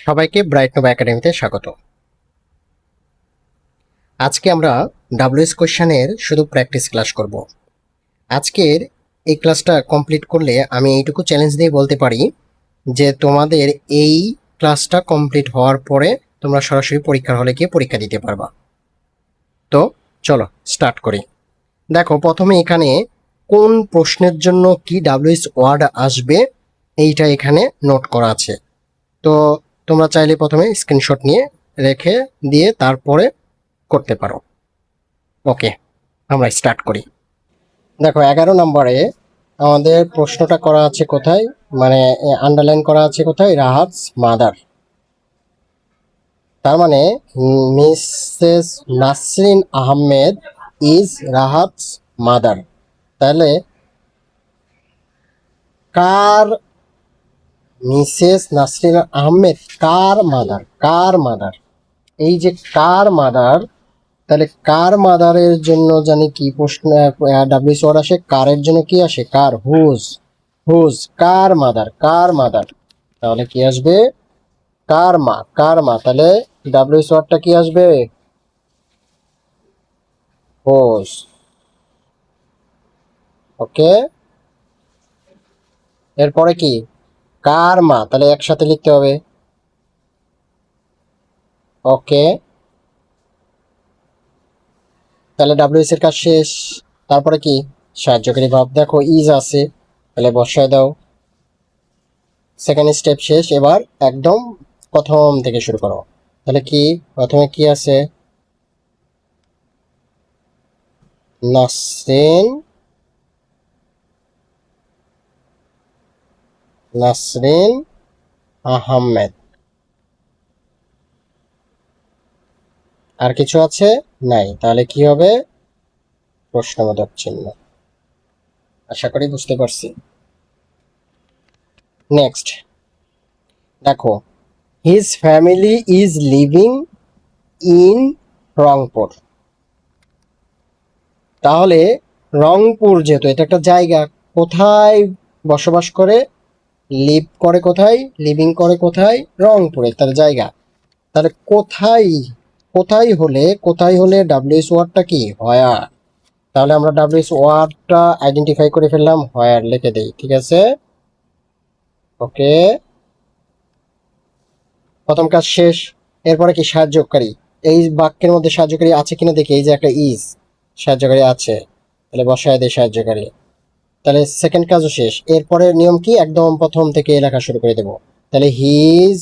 সবাইকে bright Nova একাডেমিতে স্বাগত। আজকে আমরা ডাব্লিউএস কোশ্চেনের শুধু প্র্যাকটিস ক্লাস করব। আজকের এই ক্লাসটা কমপ্লিট করলে আমি এইটুকু চ্যালেঞ্জ দিয়ে বলতে পারি যে তোমাদের এই ক্লাসটা কমপ্লিট হওয়ার পরে তোমরা সরাসরি পরীক্ষার হলে গিয়ে পরীক্ষা দিতে পারবা। তো চলো স্টার্ট করি। দেখো, প্রথমে এখানে কোন প্রশ্নের জন্য কি ডাব্লিউএস ওয়ার্ড আসবে এইটা এখানে নোট করা আছে। তো তোমরা চাইলে প্রথমে স্ক্রিনশট নিয়ে রেখে দিয়ে তারপরে করতে পারো। ওকে, আমরা স্টার্ট করি। দেখো, 11 নম্বরে আমাদের প্রশ্নটা করা আছে কোথায়, মানে আন্ডারলাইন করা আছে কোথায়, রাহাতস মাদার। তার মানে Mrs Nasrin Ahmed is Rahat's mother. তাহলে কার, মিসেস নাসরিন আহমেদ কার মাদার, কার মাদার, এই যে কার মাদার, তাহলে কার মাদারের জন্য জানি কি প্রশ্ন ডাব্লিউএস ওয়ার্ড আসে, কারের জন্য কি আসে, কার, হুজ, হুজ, কার মাদার, কার মাদার, তাহলে কি আসবে, কার মা, কার মা, তাহলে ডাব্লিউএস ওয়ার্ডটা কি আসবে, হুজ। ওকে, এরপরে কি, কার মা, তাহলে একসাথে লিখতে হবে। ওকে, তাহলে ডাব্লিউএস এর কাজ শেষ। তারপরে কি, সাহায্যকারী ভাব, দেখো ইজ আছে, তাহলে বসায় দাও। সেকেন্ড স্টেপ শেষ, এবার একদম প্রথম থেকে শুরু করো। তাহলে কি, প্রথমে কি আছে, নাসরিন, নাসরিন আহমেদ, আর কিছু আছে নাই, তাহলে কি হবে, প্রশ্নবোধক চিহ্ন। আশা করি বুঝতে পারছি। নেক্সট দেখো, his family is living in Rangpur. তাহলে রংপুর যেহেতু এটা একটা জায়গা, কোথায় বসবাস করে, লিভ করে কোথায়, লিভিং করে কোথায়, রংপুরে, তার জায়গা। তাহলে কোথায়, কোথায় হলে, কোথায় হলে ডাব্লিউএস ওয়ার্ডটা কি, হোয়ার। তাহলে আমরা ডাব্লিউএস ওয়ার্ডটা আইডেন্টিফাই করে ফেললাম, হোয়ার লিখে দেই, ঠিক আছে। ওকে, প্রথম কাজ শেষ। এরপরে কি, সাহায্যকারী, এই বাক্যের মধ্যে সাহায্যকারী আছে কিনা দেখি, এই যে একটা ইজ, সাহায্যকারী আছে, তাহলে বসায় দেয় সাহায্যকারী। তাহলে সেকেন্ড কাজও শেষ। এরপরে নিয়ম কি, একদম প্রথম থেকে লেখা শুরু করে দেব। তাহলে হিজ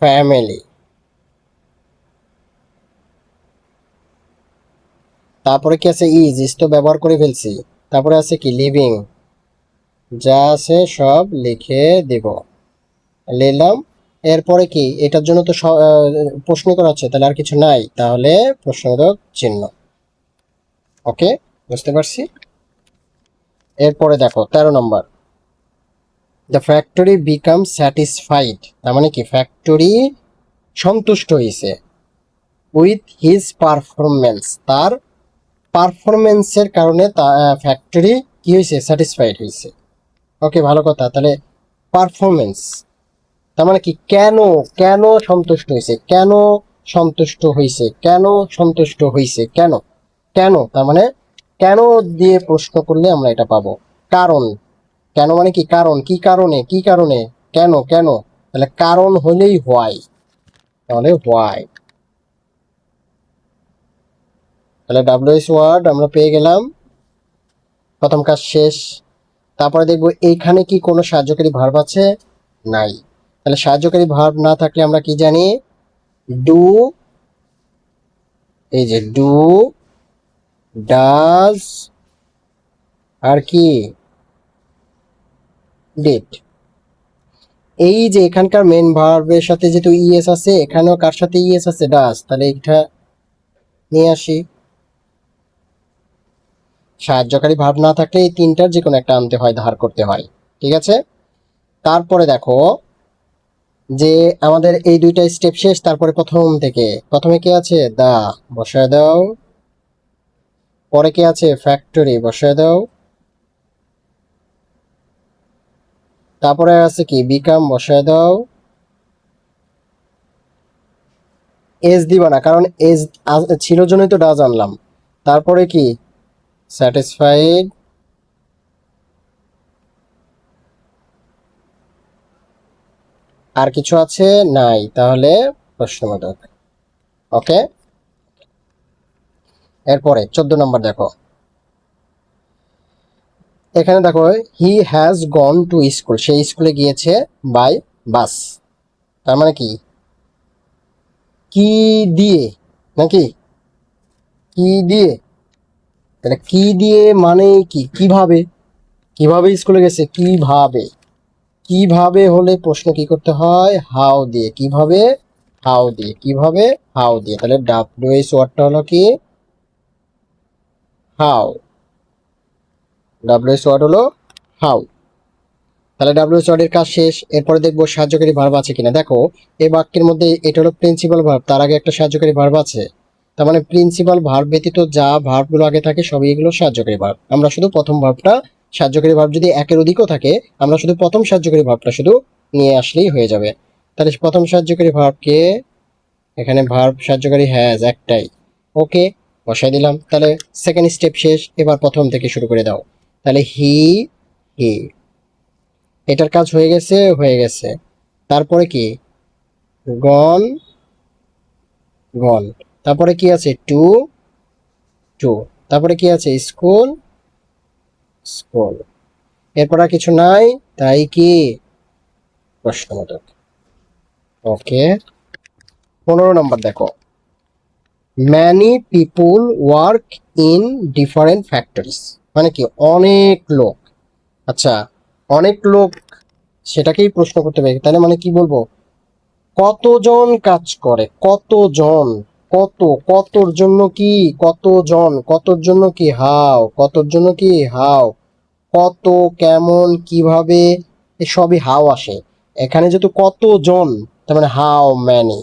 ফ্যামিলি, তারপরে কি আছে, ইজ তো ব্যবহার করে ফেলছি। তারপরে আছে কি, লিভিং, যা আছে সব লিখে দেব, নিলাম। এরপরে কি, এটার জন্য তো প্রশ্ন করা হচ্ছে, তাহলে আর কিছু নাই, তাহলে প্রশ্নবোধক চিহ্ন। ওকে, বুঝতে পারছি। এরপরে দেখো 13 নম্বর, দ্য ফ্যাক্টরি বিকাম স্যাটিসফাইড। তার মানে কি, ফ্যাক্টরি সন্তুষ্ট হয়েছে উইথ হিজ পারফরমেন্স, তার পারফরমেন্সের কারণে ফ্যাক্টরি কি হয়েছে, স্যাটিসফাইড হয়েছে। ওকে, ভালো কথা। তাহলে পারফরমেন্স, তার মানে কি, কেন, কেন সন্তুষ্ট হয়েছে, কেন সন্তুষ্ট হয়েছে, কেন সন্তুষ্ট হয়েছে, কেন, কেন, তার মানে কেন দিয়ে প্রশ্ন করলে আমরা এটা পাবো, কারণ। কেন মানে কি, কারণ, কি কারণে, কি কারণে, কেন, কেন, তাহলে কারণ হলেই হোয়াই, তাহলে হোয়াই। তাহলে ডাব্লিউএস ওয়ার্ড আমরা পেয়ে গেলাম, প্রথম কাজ শেষ। তারপরে দেখবো এইখানে কি কোনো সাহায্যকারী ভার্ব আছে, নাই। তাহলে সাহায্যকারী ভার্ব না থাকলে আমরা কি জানি, ডু, এই যে ডু, ডাজ, আর কি, ডিড। এই যে এখানকার মেন ভার্বের সাথে যেহেতু ইএস আছে, এখানেও কার সাথে ইএস আছে, ডাজ, তাহলে এটা নিয়ে আসি। সাহায্যকারী ভার্ব না থাকলে এই তিনটার যে কোনো একটা আনতে হয়, ধার করতে হয়, ঠিক আছে। তারপরে দেখো যে আমাদের এই দুইটা স্টেপ শেষ, তারপরে প্রথম থেকে, প্রথমে কি আছে, দা, বসায় দাও। পরে কি আছে, ফ্যাক্টরি, বসায় দাও। তারপরে আছে কি বিকাম বসায় দাও, এজ দিবা না কারণ এজ ছিল জন্যই তো ডাজ আনলাম। তারপরে কি স্যাটিসফাইড, আর কিছু আছে নাই, তাহলে প্রশ্নবোধক। ওকে, এরপরে 14 নম্বর দেখো, এখানে দেখো he has gone to school, সে স্কুলে গিয়েছে বাই বাস। তার মানে কি, কি দিয়ে নাকি, কি দিয়ে, তাহলে কি দিয়ে মানে কি, কিভাবে, কিভাবে স্কুলে গেছে, কিভাবে, কিভাবে হলে প্রশ্ন কি করতে হয়, হাউ দিয়ে, কিভাবে, হাউ দিয়ে, কিভাবে, হাউ দিয়ে, তাহলে ডাব্লিউএইচ ওয়ার্ডটা হলো কি হাউ, ডাব্লিউএইচ ওয়ার্ড হলো হাউ। তাহলে ডাব্লিউএইচ ওয়ার্ডের কাজ শেষ। এরপরে দেখবো সাহায্যকারী ভার্ব আছে কিনা। দেখো এই বাক্যের মধ্যে এটা হলো প্রিন্সিপাল ভার্ব, তার আগে একটা সাহায্যকারী ভার্ব আছে। তার মানে প্রিন্সিপাল ভার্ব ব্যতীত যা ভার্বগুলো আগে থাকে সবই এগুলো সাহায্যকারী ভার্ব। আমরা শুধু প্রথম ভার্বটা, সাহায্যকারী ভার্ব যদি একের অধিকও থাকে আমরা শুধু প্রথম সাহায্যকারী ভার্বটা শুধু নিয়ে আসলেই হয়ে যাবে। তাহলে প্রথম সাহায্যকারী ভার্বকে, এখানে ভার্ব সাহায্যকারী হ্যাজ একটাই, ওকে বসাই দিলাম। তাহলে সেকেন্ড স্টেপ শেষ, এবার প্রথম থেকে শুরু করে দাও। তাহলে হি, হি, এটার কাজ হয়ে গেছে, হয়ে গেছে। তারপরে কি গন, গন, তারপরে কি আছে টু, টু, তারপরে কি আছে স্কুল, স্কুল, এরপর আর কিছু নাই, তাই কি প্রশ্নবোধক। ওকে, 15 নম্বর দেখো, many people work in different factories, মানে কি অনেক লোক, আচ্ছা অনেক লোক সেটাকেই প্রশ্ন করতে পারি, তাহলে মানে কি বলবো, কতজন কাজ করে, কতজন, কত, কতর জন্য কি, কতজন, কতর জন্য কি হাও, কতর জন্য কি হাও, কত, কেমন, কিভাবে, সবই হাও আসে। এখানে যেহেতু কতজন, তার মানে হাউ ম্যানি,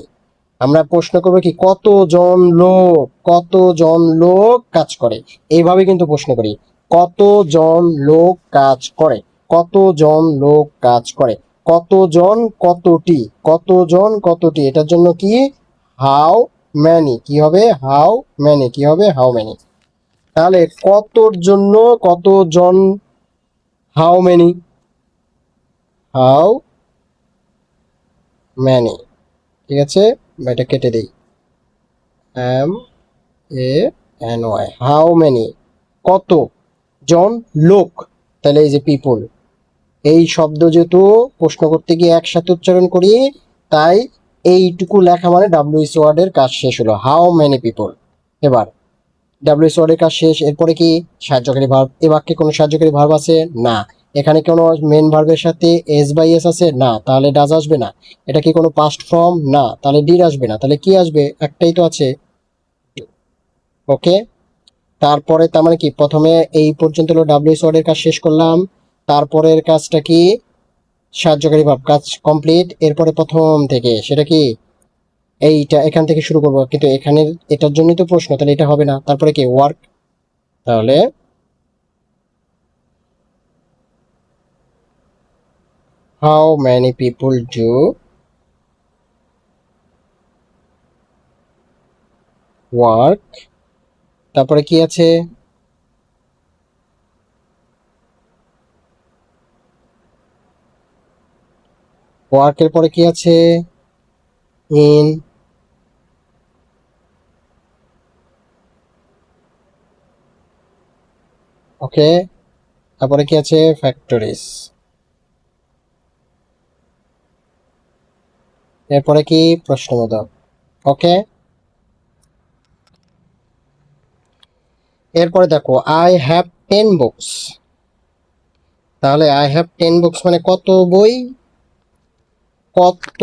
আমরা প্রশ্ন করবো কি কতজন লোক, কতজন লোক কাজ করে, এইভাবে কিন্তু প্রশ্ন করি, কতজন লোক কাজ করে, কতজন লোক কাজ করে, কতজন কতটি, কতজন কতটি, এটার জন্য কি হাউ ম্যানি, কি হবে হাউ ম্যানি, কি হবে হাউ ম্যানি। তাহলে কতর জন্য কতজন, হাউ ম্যানি, হাউ ম্যানি, ঠিক আছে, বা এটা কেটে দিই, M A N Y, how many, কত জন লোক, তাহলে এই যে পিপল, এই শব্দ যেহেতু প্রশ্ন করতে গিয়ে একসাথে উচ্চারণ করি, তাই এইটুকু লেখা মানে ডাব্লিউএইচ ওয়ার্ডের কাজ শেষ হলো, হাউ মেনি পিপল। এবার ডাব্লিউএইচ ওয়ার্ডের কাজ শেষ, এরপরে কি সাহায্যকারী ভার্ব, এ বাক্যে কোনো সাহায্যকারী ভার্ব আছে না, এখানে কোনো মেন ভার্বের সাথে এস বাই এস আছে না, তাহলে ডাজ আসবে না, এটা কি কোনো পাস্ট ফর্ম না, তাহলে ডিড আসবে না, তাহলে কি আসবে, একটাই তো আছে, ওকে। তারপরে তার মানে কি প্রথমে এই পর্যন্ত হলো ডাব্লিউএস ওয়ার্ডের কাজ শেষ করলাম, তারপরের কাজটা কি সাহায্যকারী ভাব, কাজ কমপ্লিট। এরপরে প্রথম থেকে সেটা কি এইটা, এখান থেকে শুরু করব, কিন্তু এখানে এটার জন্যই তো প্রশ্ন, তাহলে এটা হবে না। তারপরে কি ওয়ার্ক, তাহলে how many people do work, তারপরে কি আছে ওয়ার্কের পরে কি আছে ইন, ওকে, তারপরে কি আছে ফ্যাক্টরিজ, এরপরে কি প্রশ্নবোধক, ওকে। এরপরে দেখো আই হ্যাভ 10 বুকস, তাহলে আই হ্যাভ 10 বুকস মানে কত বই, কত,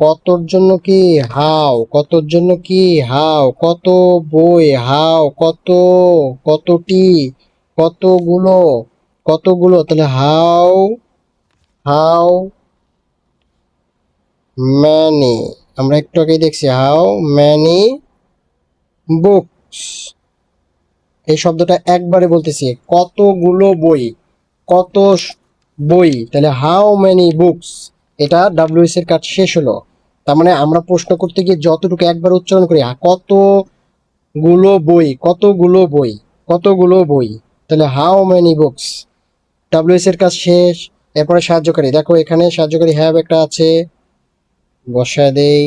কতর জন্য কি হাও, কতর জন্য কি হাও, কত বই, হাও কত, কতটি, কতগুলো, কতগুলো, তাহলে হাউ, হাউ ম্যানি, আমরা একটু আগেই দেখছি হাউ ম্যানি বুকস, এই শব্দটা একবারে বলতেছি, কতগুলো বই, কত বই, তাহলে হাউ মেনি বুকস, এটা ডাব্লিউএস এর কাজ শেষ হলো। তার মানে আমরা প্রশ্ন করতে গিয়ে যতটুকু একবার উচ্চারণ করি কতগুলো বই, কতগুলো বই, কতগুলো বই, তাহলে হাউ মেনি বুকস, ডাব্লিউএস এর কাজ শেষ। এরপরে সাহায্যকারী, দেখো এখানে সাহায্যকারী হ্যাভ একটা আছে, বসা দেই।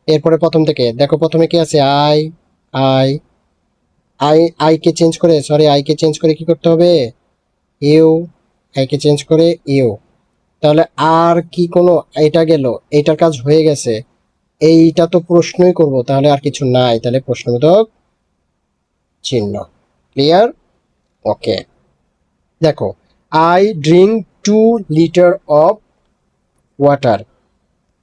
এরপরে প্রথম থেকে দেখো, প্রথমে কি আছে, I, I, I K change করে, সরি আই কে চেঞ্জ করে কি করতে হবে, ইউ, আই কে চেঞ্জ করে ইউ। তাহলে আর কি কোনো, এটা গেল, এইটার কাজ হয়ে গেছে, এইটা তো প্রশ্নই করব, তাহলে আর কিছু নাই, তাহলে প্রশ্নবোধক চিহ্ন। ক্লিয়ার? ওকে। দেখো, I drink 2 litre of water,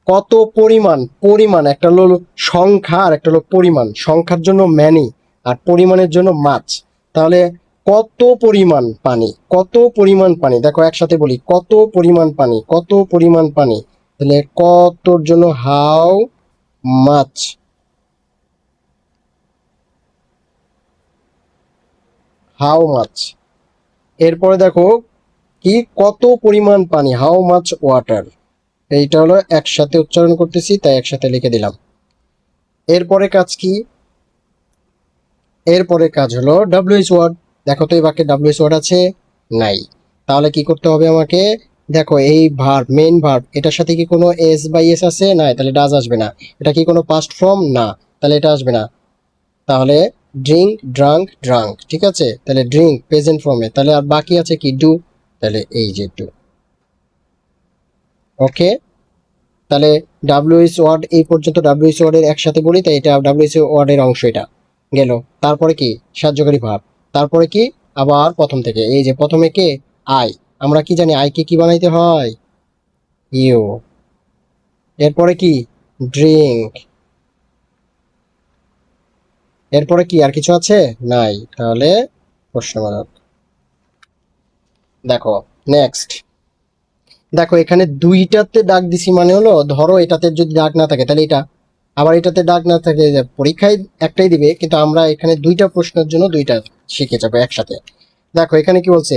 কত পরিমাণ, পরিমাণ একটা হলো সংখ্যা আর একটা হলো পরিমাণ, সংখ্যার জন্য ম্যানি আর পরিমাণের জন্য মাছ। তাহলে কত পরিমাণ পানি, কত পরিমাণ পানি, দেখো একসাথে বলি, কত পরিমাণ পানি, কত পরিমাণ পানি, তাহলে কতর জন্য হাউ মাছ, হাউ মাছ। এরপরে দেখো কি, কত পরিমাণ পানি, হাউ মাচ ওয়াটার, এইটা হলো একসাথে উচ্চারণ করতেছি তাই একসাথে লিখে দিলাম। এরপরে কাজ কি, এরপরে কাজ হলো ডাব্লিউএইচ ওয়ার্ড। দেখো তো এই বাক্যে ডাব্লিউএইচ ওয়ার্ড আছে, নাই। তাহলে কি করতে হবে আমাকে, দেখো এই ভার্ব, মেইন ভার্ব, এটার সাথে কি কোনো এস বাই এস আছে, নাই, তাহলে ডাজ আসবে না। এটা কি কোনো পাস্ট ফর্ম, না, তাহলে এটা আসবে না। তাহলে ড্রিঙ্ক, ড্রাঙ্ক, ড্রাঙ্ক, ঠিক আছে, তাহলে ড্রিঙ্ক প্রেজেন্ট ফর্মে, তাহলে আর বাকি আছে কি, ডু, তাহলে এই যে ডু। ওকে, তাহলে ডাব্লিউএইচ ওয়ার্ড এই পর্যন্ত, ডাব্লিউএইচ ওয়ার্ডের একসাথে বলি, তাই এটা ডাব্লিউএইচ ওয়ার্ডের অংশ, এটা গেল। তারপরে কি, সাহায্যকারী ভাব, তারপরে কি, আবার প্রথম থেকে, এই যে প্রথমে কে, আই, আমরা কি জানি আইকে কি বানাইতে হয়, ইউ। এরপরে কি, ড্রিঙ্ক, এরপরে কি আর কিছু আছে, নাই, তাহলে প্রশ্নবোধক। দেখো নেক্সট, দেখো এখানে দুইটাতে ডাক দিছি, মানে হলো ধরো এটাতে যদি ডাক না থাকে তাহলে এটা, আবার এটাতে ডাক না থাকে, যে পরীক্ষায় একটাই দিবে, কিন্তু আমরা এখানে দুইটা প্রশ্নের জন্য দুইটা শিখে যাবো একসাথে। দেখো এখানে কি বলছে,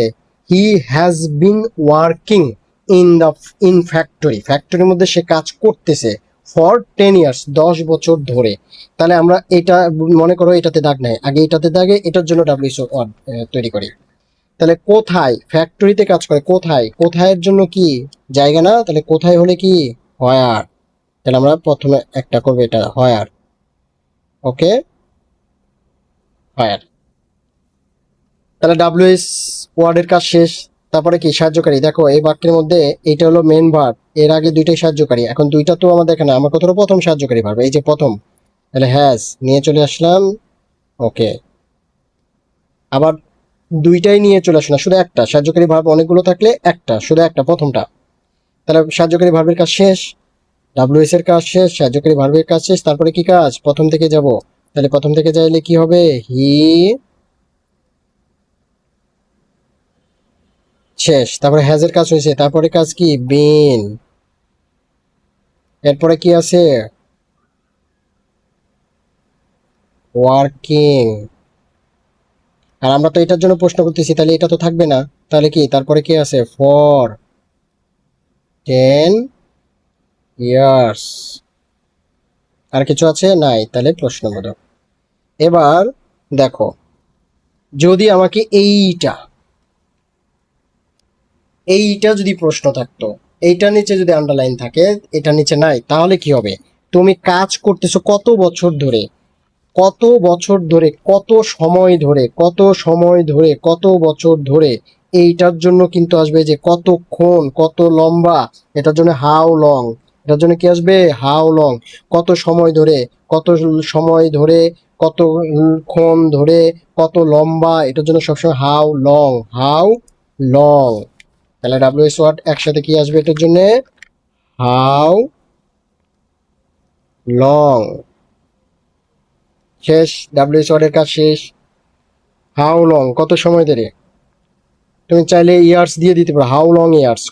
he has been working in the, in factory, ফ্যাক্টরির মধ্যে সে কাজ করতেছে, ফর 10 ইয়ার্স, 10 বছর ধরে। তাহলে আমরা এটা মনে করো এটাতে দাগ নাই, আগে এটাতে দাগে, এটার জন্য ডাব্লিউএইচ ওয়ার্ড তৈরি করি। তাহলে কোথায়, ফ্যাক্টরিতে কাজ করে, কোথায়, কোথায়ের জন্য কি, জায়গা না, তাহলে কোথায় হলে কি, হোয়ার, তাহলে আমরা প্রথমে একটা করবো, এটা হোয়ার। ওকে, হোয়ার, তাহলে ডাব্লিউএস ওয়ার্ডের কাজ শেষ। তারপরে কি, সাহায্যকারী, দেখো এই বাক্যের মধ্যে এইটা হলো মেন ভার্ব, এর আগে দুইটাই সাহায্যকারী, এখন দুইটা তো আমাদের এখানে, আমার কথা হলো প্রথম সাহায্যকারী ভার্ব, এই যে প্রথম, তাহলে হ্যাজ নিয়ে চলে আসলাম। ওকে, আবার দুইটাই নিয়ে চলে আসলাম, শুধু একটা সাহায্যকারী ভার্ব, অনেকগুলো থাকলে একটা, শুধু একটা, প্রথমটা। তাহলে সাহায্যকারী ভার্বের কাজ শেষ, ডাব্লিউএস এর কাজ শেষ, সাহায্যকারী ভার্বের কাজ শেষ, তারপরে কি কাজ, প্রথম থেকে যাব, তাহলে প্রথম থেকে যাইলে কি হবে, হি, শেষ। তারপরে হ্যাজ এর কাজ হয়েছে, তারপরে কাজ কি, বিন, এরপরে কি আছে, ওয়ার্কিং। আর আমরা তো এটার জন্য প্রশ্ন করতেছি, তাহলে এটা তো থাকবে না, তাহলে কি, তারপরে কি আছে, ফর 10 ইয়ার্স, আর কিছু আছে, নাই, তাহলে প্রশ্নবোধক। এবার দেখো, যদি আমাকে এইটা, এইটা যদি প্রশ্ন থাকতো, এইটার নিচে যদি আন্ডারলাইন থাকে, এটার নিচে নাই, তাহলে কি হবে, তুমি কাজ করতেছো কত বছর ধরে, কত বছর ধরে, কত সময় ধরে, কত সময় ধরে, কত বছর ধরে, এইটার জন্য কিন্তু আসবে যে কতক্ষণ, কত লম্বা, এটার জন্য হাউ লং, এটার জন্য কি আসবে, হাউ লং, কত সময় ধরে, কত সময় ধরে, কতক্ষণ ধরে, কত লম্বা, এটার জন্য সবসময় হাউ লং, হাউ লং। তাহলে ডাব্লিউএস ওয়ার্ড একসাথে কি আসবে এটার জন্য, হাউ লং। শেষ, ডাব্লিউএস ওয়ার্ডের কাজ শেষ। হাউ লং, কত সময় ধরে, তুমি চাইলে ইয়ার্স দিয়ে দিতে পারো, হাউ লং ইয়ার্স,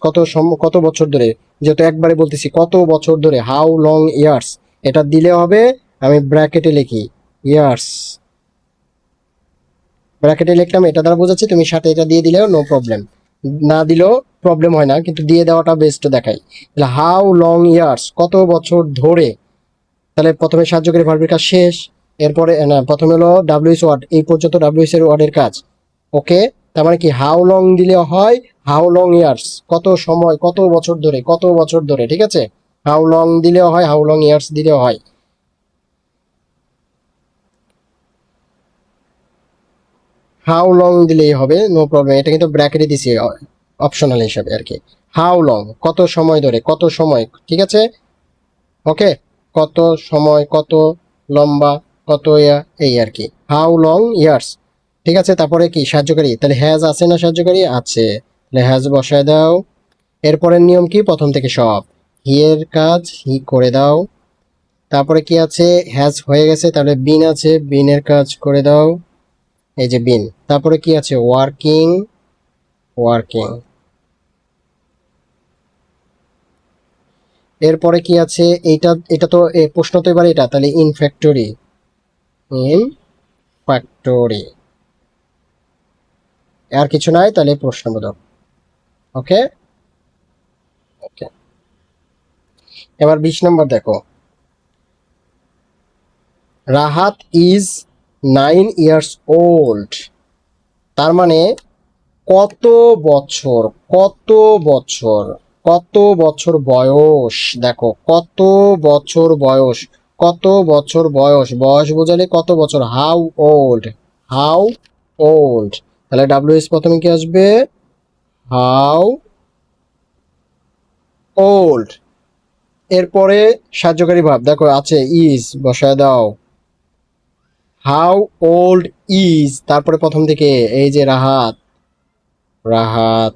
কত বছর ধরে, যেহেতু একবারে বলতেছি কত বছর ধরে, হাউ লং ইয়ার্স, এটা দিলে হবে, আমি ব্র্যাকেটে লিখি ইয়ার্স, ব্র্যাকেটে লিখলাম, এটা দ্বারা বোঝাচ্ছি, তুমি সাথে এটা দিয়ে দিলেও নো প্রবলেম। না দিলেও প্রবলেম হয় না, কিন্তু দিয়ে দেওয়াটা বেস্ট দেখাই। তাহলে হাউ লং ইয়ার্স, কত বছর ধরে। তাহলে প্রথমে সাহায্যকারী ভার্বের কাজ শেষ। এরপরে না, প্রথমে হলো ডাব্লিউএস ওয়ার্ড, এই পর্যন্ত ডাব্লিউএস এর ওয়ার্ডের কাজ। ওকে, তার মানে কি হাউ লং দিলে হয় হাউ লং ইয়ার্স, কত সময়, কত বছর ধরে, কত বছর ধরে। ঠিক আছে, হাউ লং দিলেও হয়, হাউ লং ইয়ার্স দিলেও হয়। হাউ লং দিলেই হবে, নো প্রবলেম। এটা কিন্তু ব্র্যাকেটে দিছি অপশনাল হিসাবে আর কি। হাউ লং, কত সময় ধরে, কত সময়। ঠিক আছে, ওকে, কত সময়, কত লম্বা, কত ইয়া, এই আর কি, হাউ লং ইয়ার্স। ঠিক আছে, তারপরে কি সাহায্যকারী, তাহলে হ্যাজ আছে না সাহায্যকারী আছে, তাহলে হ্যাজ বসায় দাও। এরপরের নিয়ম কি, প্রথম থেকে সব, হি এর কাজ হি করে দাও। তারপরে কি আছে, হ্যাজ হয়ে গেছে, তাহলে বিন আছে, বিনের কাজ করে দাও, এই যে বিন। তারপরে কি আছে, ওয়ার্কিং, ওয়ার্কিং। এরপরে কি আছে, এইটা, এটা তো প্রশ্ন তো এবার এটা, তাহলে ইন ফ্যাক্টরি, ইন ফ্যাক্টরি। আর কিছু নাই, তাহলে প্রশ্নবোধক। ওকে, ওকে। এবার 20 নম্বর দেখো, রাহাত ইজ 9 ইয়ার্স ওল্ড। তার মানে কত বছর, কত বছর, কত বছর বয়স। দেখো কত বছর বয়স, কত বছর বয়স, বয়স বোঝালে কত বছর, হাউ ওল্ড, হাউ ওল্ড। তাহলে ডাব্লিউএস প্রথমে কি আসবে, হাউ ওল্ড। এরপরে সাহায্যকারী ভাব দেখো আছে, ইজ বসায় দাও, হাউ ওল্ড ইজ, তারপরে প্রথম থেকে এই যে রাহাত, রাহাত।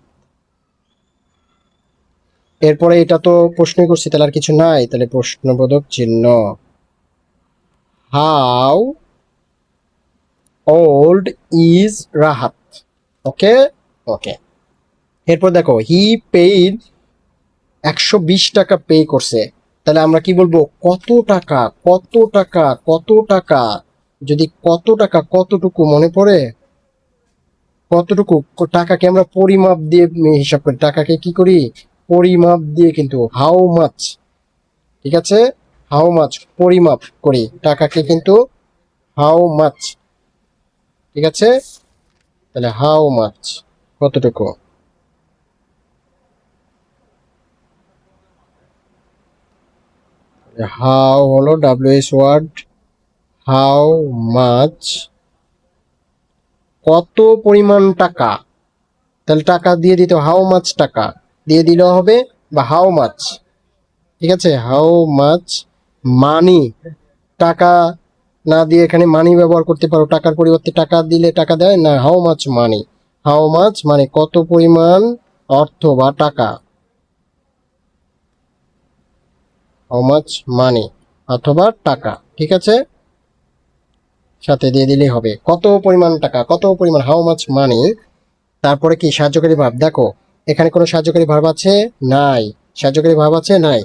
এরপরে এটা তো প্রশ্নই করছি, তাহলে আর কিছু নাই, তাহলে প্রশ্নবোধক চিহ্ন, হাউ ওল্ড ইজ রাহাত। ওকে, ওকে। এরপর দেখো হি পেইড, 120 টাকা পে করছে। তাহলে আমরা কি বলবো, কত টাকা, কত টাকা, কত টাকা। যদি কত টাকা, কতটুকু মনে পড়ে, কতটুকু টাকাকে আমরা পরিমাপ দিয়ে হিসাব করি, টাকাকে কি করি, পরিমাপ দিয়ে, কিন্তু হাউ মাচ। ঠিক আছে, হাউ মাচ পরিমাপ করি, টাকাকে কিন্তু হাউ মাচ। ঠিক আছে, তাহলে হাউ মাচ কতটুকু। হাউ হলো ডাব্লিউএস ওয়ার্ড, হাউ মাচ, কত পরিমাণ টাকা। তাহলে টাকা দিয়ে দিতে, হাউ মাচ টাকা দিয়ে দিলেও হবে, বা হাউ মাচ। ঠিক আছে, হাউ মাচ মানি, টাকা না দিয়ে এখানে মানি ব্যবহার করতে পারো, টাকার পরিবর্তে টাকা দিলে টাকা দেয় না, how much money, how much মানে কত পরিমাণ অর্থ বা টাকা, হাউ মাচ মানি অথবা টাকা। ঠিক আছে, সাথে দিয়ে দিলেই হবে কত পরিমাণ টাকা, কত পরিমাণ, হাউ মাচ মানি। তারপরে কি সাহায্যকারী ভাব, দেখো এখানে কোনো সাহায্যকারী ভাব আছে নাই, সাহায্যকারী ভাব আছে নাই।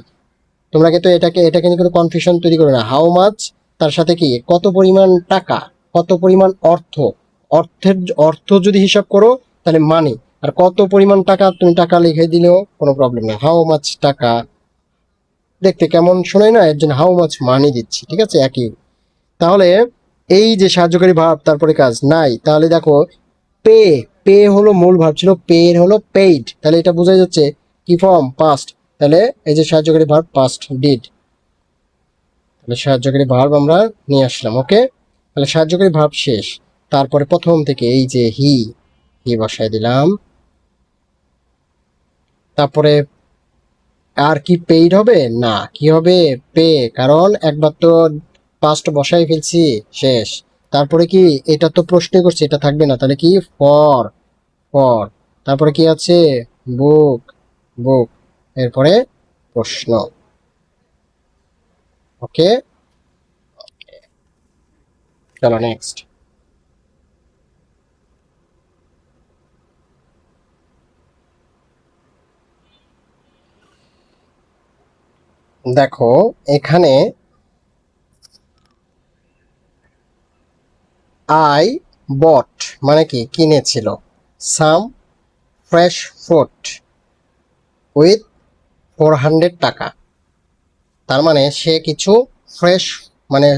তোমরা কিন্তু এটাকে নিয়ে কোনো কনফিউশন তৈরি করো না, হাউ মাচ তার সাথে কি কত পরিমাণ টাকা, কত পরিমাণ অর্থ, অর্থের অর্থ যদি হিসাব করো তাহলে মানি, আর কত পরিমাণ টাকা তুমি টাকা লিখে দিলেও কোনো প্রবলেম নেই, হাউ মাচ টাকা। দেখতে কেমন শোনায় না, এর জন্য হাউ মাচ মানি দিচ্ছি। ঠিক আছে, একই। তাহলে এই যে সাহায্যকারী ভাব তারপরে কাজ নাই, তাহলে দেখো পে, পে হলো মূল ভার্ব ছিল, পে হলো পেইড, তাহলে এটা বোঝা যাচ্ছে কি ফর্ম, পাস্ট। তাহলে এই যে সাহায্যকারী ভার্ব পাস্ট ডিড, তাহলে সাহায্যকারী ভার্ব আমরা নিয়ে আসলাম। ওকে, তাহলে সাহায্যকারী ভার্ব শেষ। তারপরে প্রথম থেকে এই যে হি, হি বসায় দিলাম। তারপরে আর কি পেইড হবে না, কি হবে পে, কারণ একবার তো পাস্ট বসাই ফেলছি, শেষ। তারপরে কি, এটা তো প্রশ্নই করছে, এটা থাকবে না, তাহলে কি ফর, ফর। তারপরে কি আছে, বুক, বুক। এরপরে প্রশ্ন। ওকে, চলো নেক্সট। দেখো এখানে আই বট মানে কি কিনেছিল, সাম ফ্রেশ ফুড উইথ 400 টাকা। তার মানে সে কিছু ফ্রেশ মানে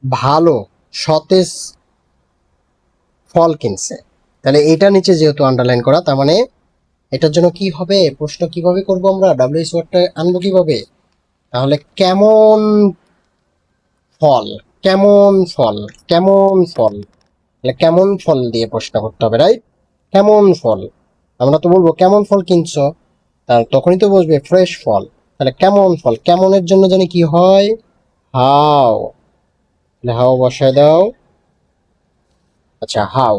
ভালো সতেজ ফল কিনছে। তাহলে এটা নিচে যেহেতু আন্ডারলাইন করা, তার মানে এটার জন্য কি হবে, প্রশ্ন কিভাবে করব আমরা, ডাব্লিউএইচ ওয়ার্ডটা আনবো কিভাবে, তাহলে কেমন ফল, কেমন ফল, কেমন ফল, তাহলে কেমন ফল দিয়ে প্রশ্ন করতে হবে, রাইট? কেমন ফল, আমরা তো বলবো কেমন ফল কিনছো, তার তখনই তো বসবে ফ্রেশ ফল। তাহলে কেমন ফল, কেমনের জন্য জানি কি হয়, হাউ, তাহলে হাউ বসায় দাও। আচ্ছা হাউ,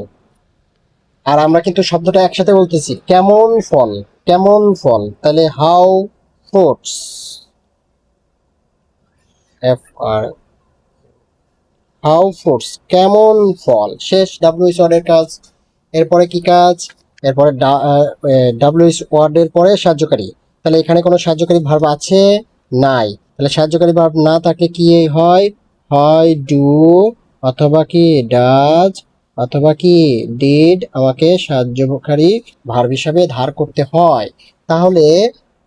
আর আমরা কিন্তু শব্দটা একসাথে বলতেছি, কেমন ফল, কেমন ফল, তাহলে how fruits, F R, how fruits, কেমন ফল, শেষ ডাব্লিউএইচ ওয়ার্ডের কাজ। এরপরে কি কাজ, এরপরে ডাব্লিউএইচ ওয়ার্ডের পরে সাহায্যকারী। তাহলে এখানে কোনো সাহায্যকারী ভার্ব আছে, নাই। তাহলে সাহায্যকারী ভার্ব না থাকলে কি হয়, হয় ডু অথবা কি ডাজ অথবা কি ডিড, আমাকে সাহায্যকারী ভার্ব হিসাবে ধার করতে হয়। তাহলে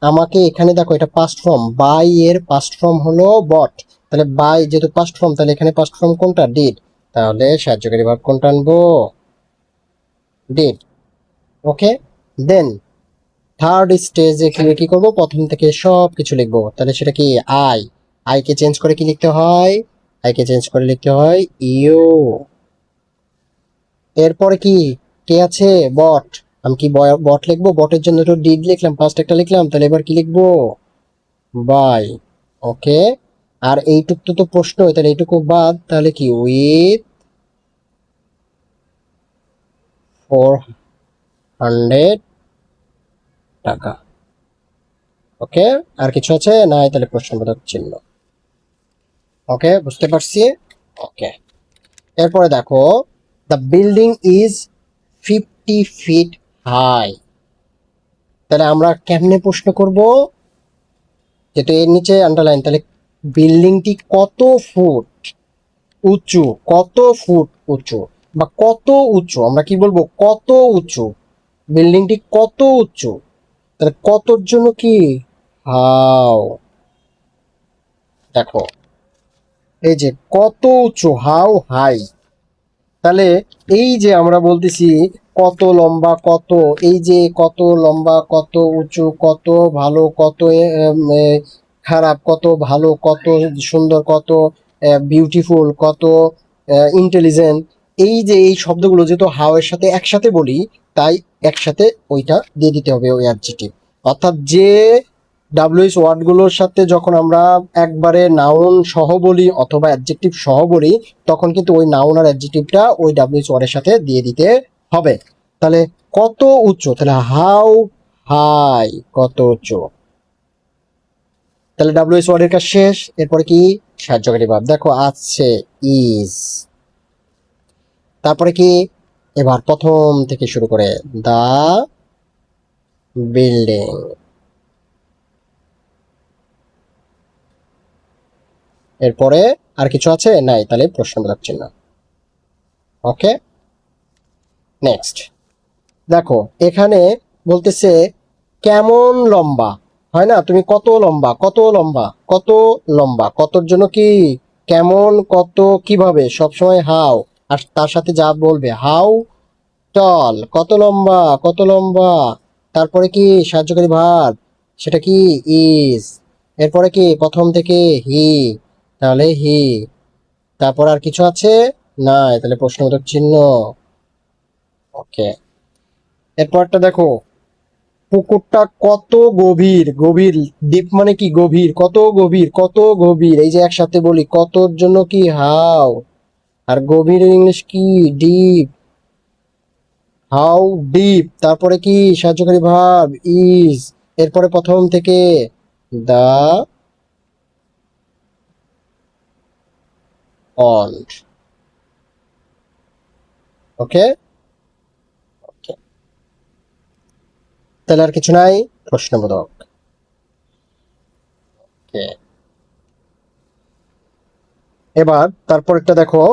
আমাকে এখানে দেখো, এটা পাস্ট ফর্ম, বাই এর পাস্ট ফর্ম হলো বট। তাহলে বাই যেহেতু পাস্ট ফর্ম, তাহলে এখানে পাস্ট ফর্ম কোনটা, ডিড। তাহলে সাহায্যকারী ভার্ব কোনটা আনবো, ডিড। ওকে, দেন থার্ড স্টেজে কি করবো, প্রথম থেকে সব কিছু লিখবো। তাহলে সেটা কি, আই, আই কে চেঞ্জ করে কি লিখতে হয়, আই কে চেঞ্জ করে লিখতে হয় ইউ। এরপরে কি, কে আছে, বট, আমি কি বট লিখবো, বটের জন্য তো ডিড লিখলাম, ফার্স্ট একটা লিখলাম, তাহলে এবার কি লিখবো, বাই। ওকে, আর এইটুক তো প্রশ্ন, তাহলে এইটুকু বাদ, তাহলে কি উইথ 400 টাকা। ওকে, আর কিছু আছে নাই, তাহলে প্রশ্নবোধক চিহ্ন। ওকে, বুঝতে পারছি। ওকে, এরপরে দেখো, the building is 50 feet high. তাহলে আমরা কেমনে প্রশ্ন করব, যেহেতু এর নিচে আন্ডারলাইন, তাহলে বিল্ডিংটি কত ফুট উঁচু, কত ফুট উঁচু বা কত উঁচু, আমরা কি বলবো, কত উঁচু, বিল্ডিংটি কত উঁচু, তাহলে কতর জন্য কি, হাউ। দেখো এই যে কত উঁচু, হাউ হাই, তাহলে এই যে আমরা বলতেছি কত লম্বা, কত, এই যে কত লম্বা, কত উঁচু, কত ভালো, কত খারাপ, কত ভালো, কত সুন্দর, কত বিউটিফুল, কত ইন্টেলিজেন্ট, এই যে এই শব্দগুলো যেহেতু হাউ এর সাথে একসাথে বলি, তাই একসাথে ওইটা দিয়ে দিতে হবে, ওই অ্যাডজেক্টিভ। অর্থাৎ যে ডাব্লিউএইচ ওয়ার্ডগুলোর সাথে যখন আমরা একবারে নাউন সহ বলি অথবা অ্যাডজেক্টিভ সহ বলি, তখন কিন্তু ওই নাউন আর অ্যাডজেক্টিভটা ওই ডাব্লিউএইচ ওয়ার্ডের সাথে দিয়ে দিতে হবে। তাহলে কত উচ্চ, তাহলে হাউ হাই, কত উচ্চ, তাহলে ডাব্লিউএইচ ওয়ার্ডের কাজ শেষ। এরপরে কি, সাহায্যকারী ভার্ব, দেখো আছে ইজ, তারপরে কি, এবার প্রথম থেকে শুরু করে, দা বিল্ডিং, এরপরে আর কিছু আছে নাই, তাহলে প্রশ্নবোধক চিহ্ন। ওকে, নেক্সট দেখো, এখানে বলতেছে কেমন লম্বা, হয় না, তুমি কত লম্বা, কত লম্বা, কত লম্বা, কতর জন্য কি, কেমন, কত, কিভাবে, সবসময় হাউ, আর তার সাথে যা বলবে, হাউ টল, কত লম্বা, কত লম্বা, তারপরে কি সাহায্যকারী ভার্ব, সেটা কি ইজ, এরপরে কি প্রথম থেকে হি, তাহলে হি, তারপর আর কিছু আছে নাই, তাহলে প্রশ্নবোধক চিহ্ন। ওকে, এরপরটা দেখো, পুকুরটা কত গভীর, গভীর, ডিপ মানে কি গভীর, কত গভীর, কত গভীর, এই যে একসাথে বলি, কতর জন্য কি হাউ, আর গভীর ইংলিশ কি ডিপ, হাউ ডিপ, তারপরে কি সাহায্যকারী ভার্ব ইজ, এরপরে প্রথম থেকে দা পন্ড। ওকে, তাহলে আর কিছু নাই, প্রশ্নবোধক। ওকে, এবার তারপর একটা দেখো,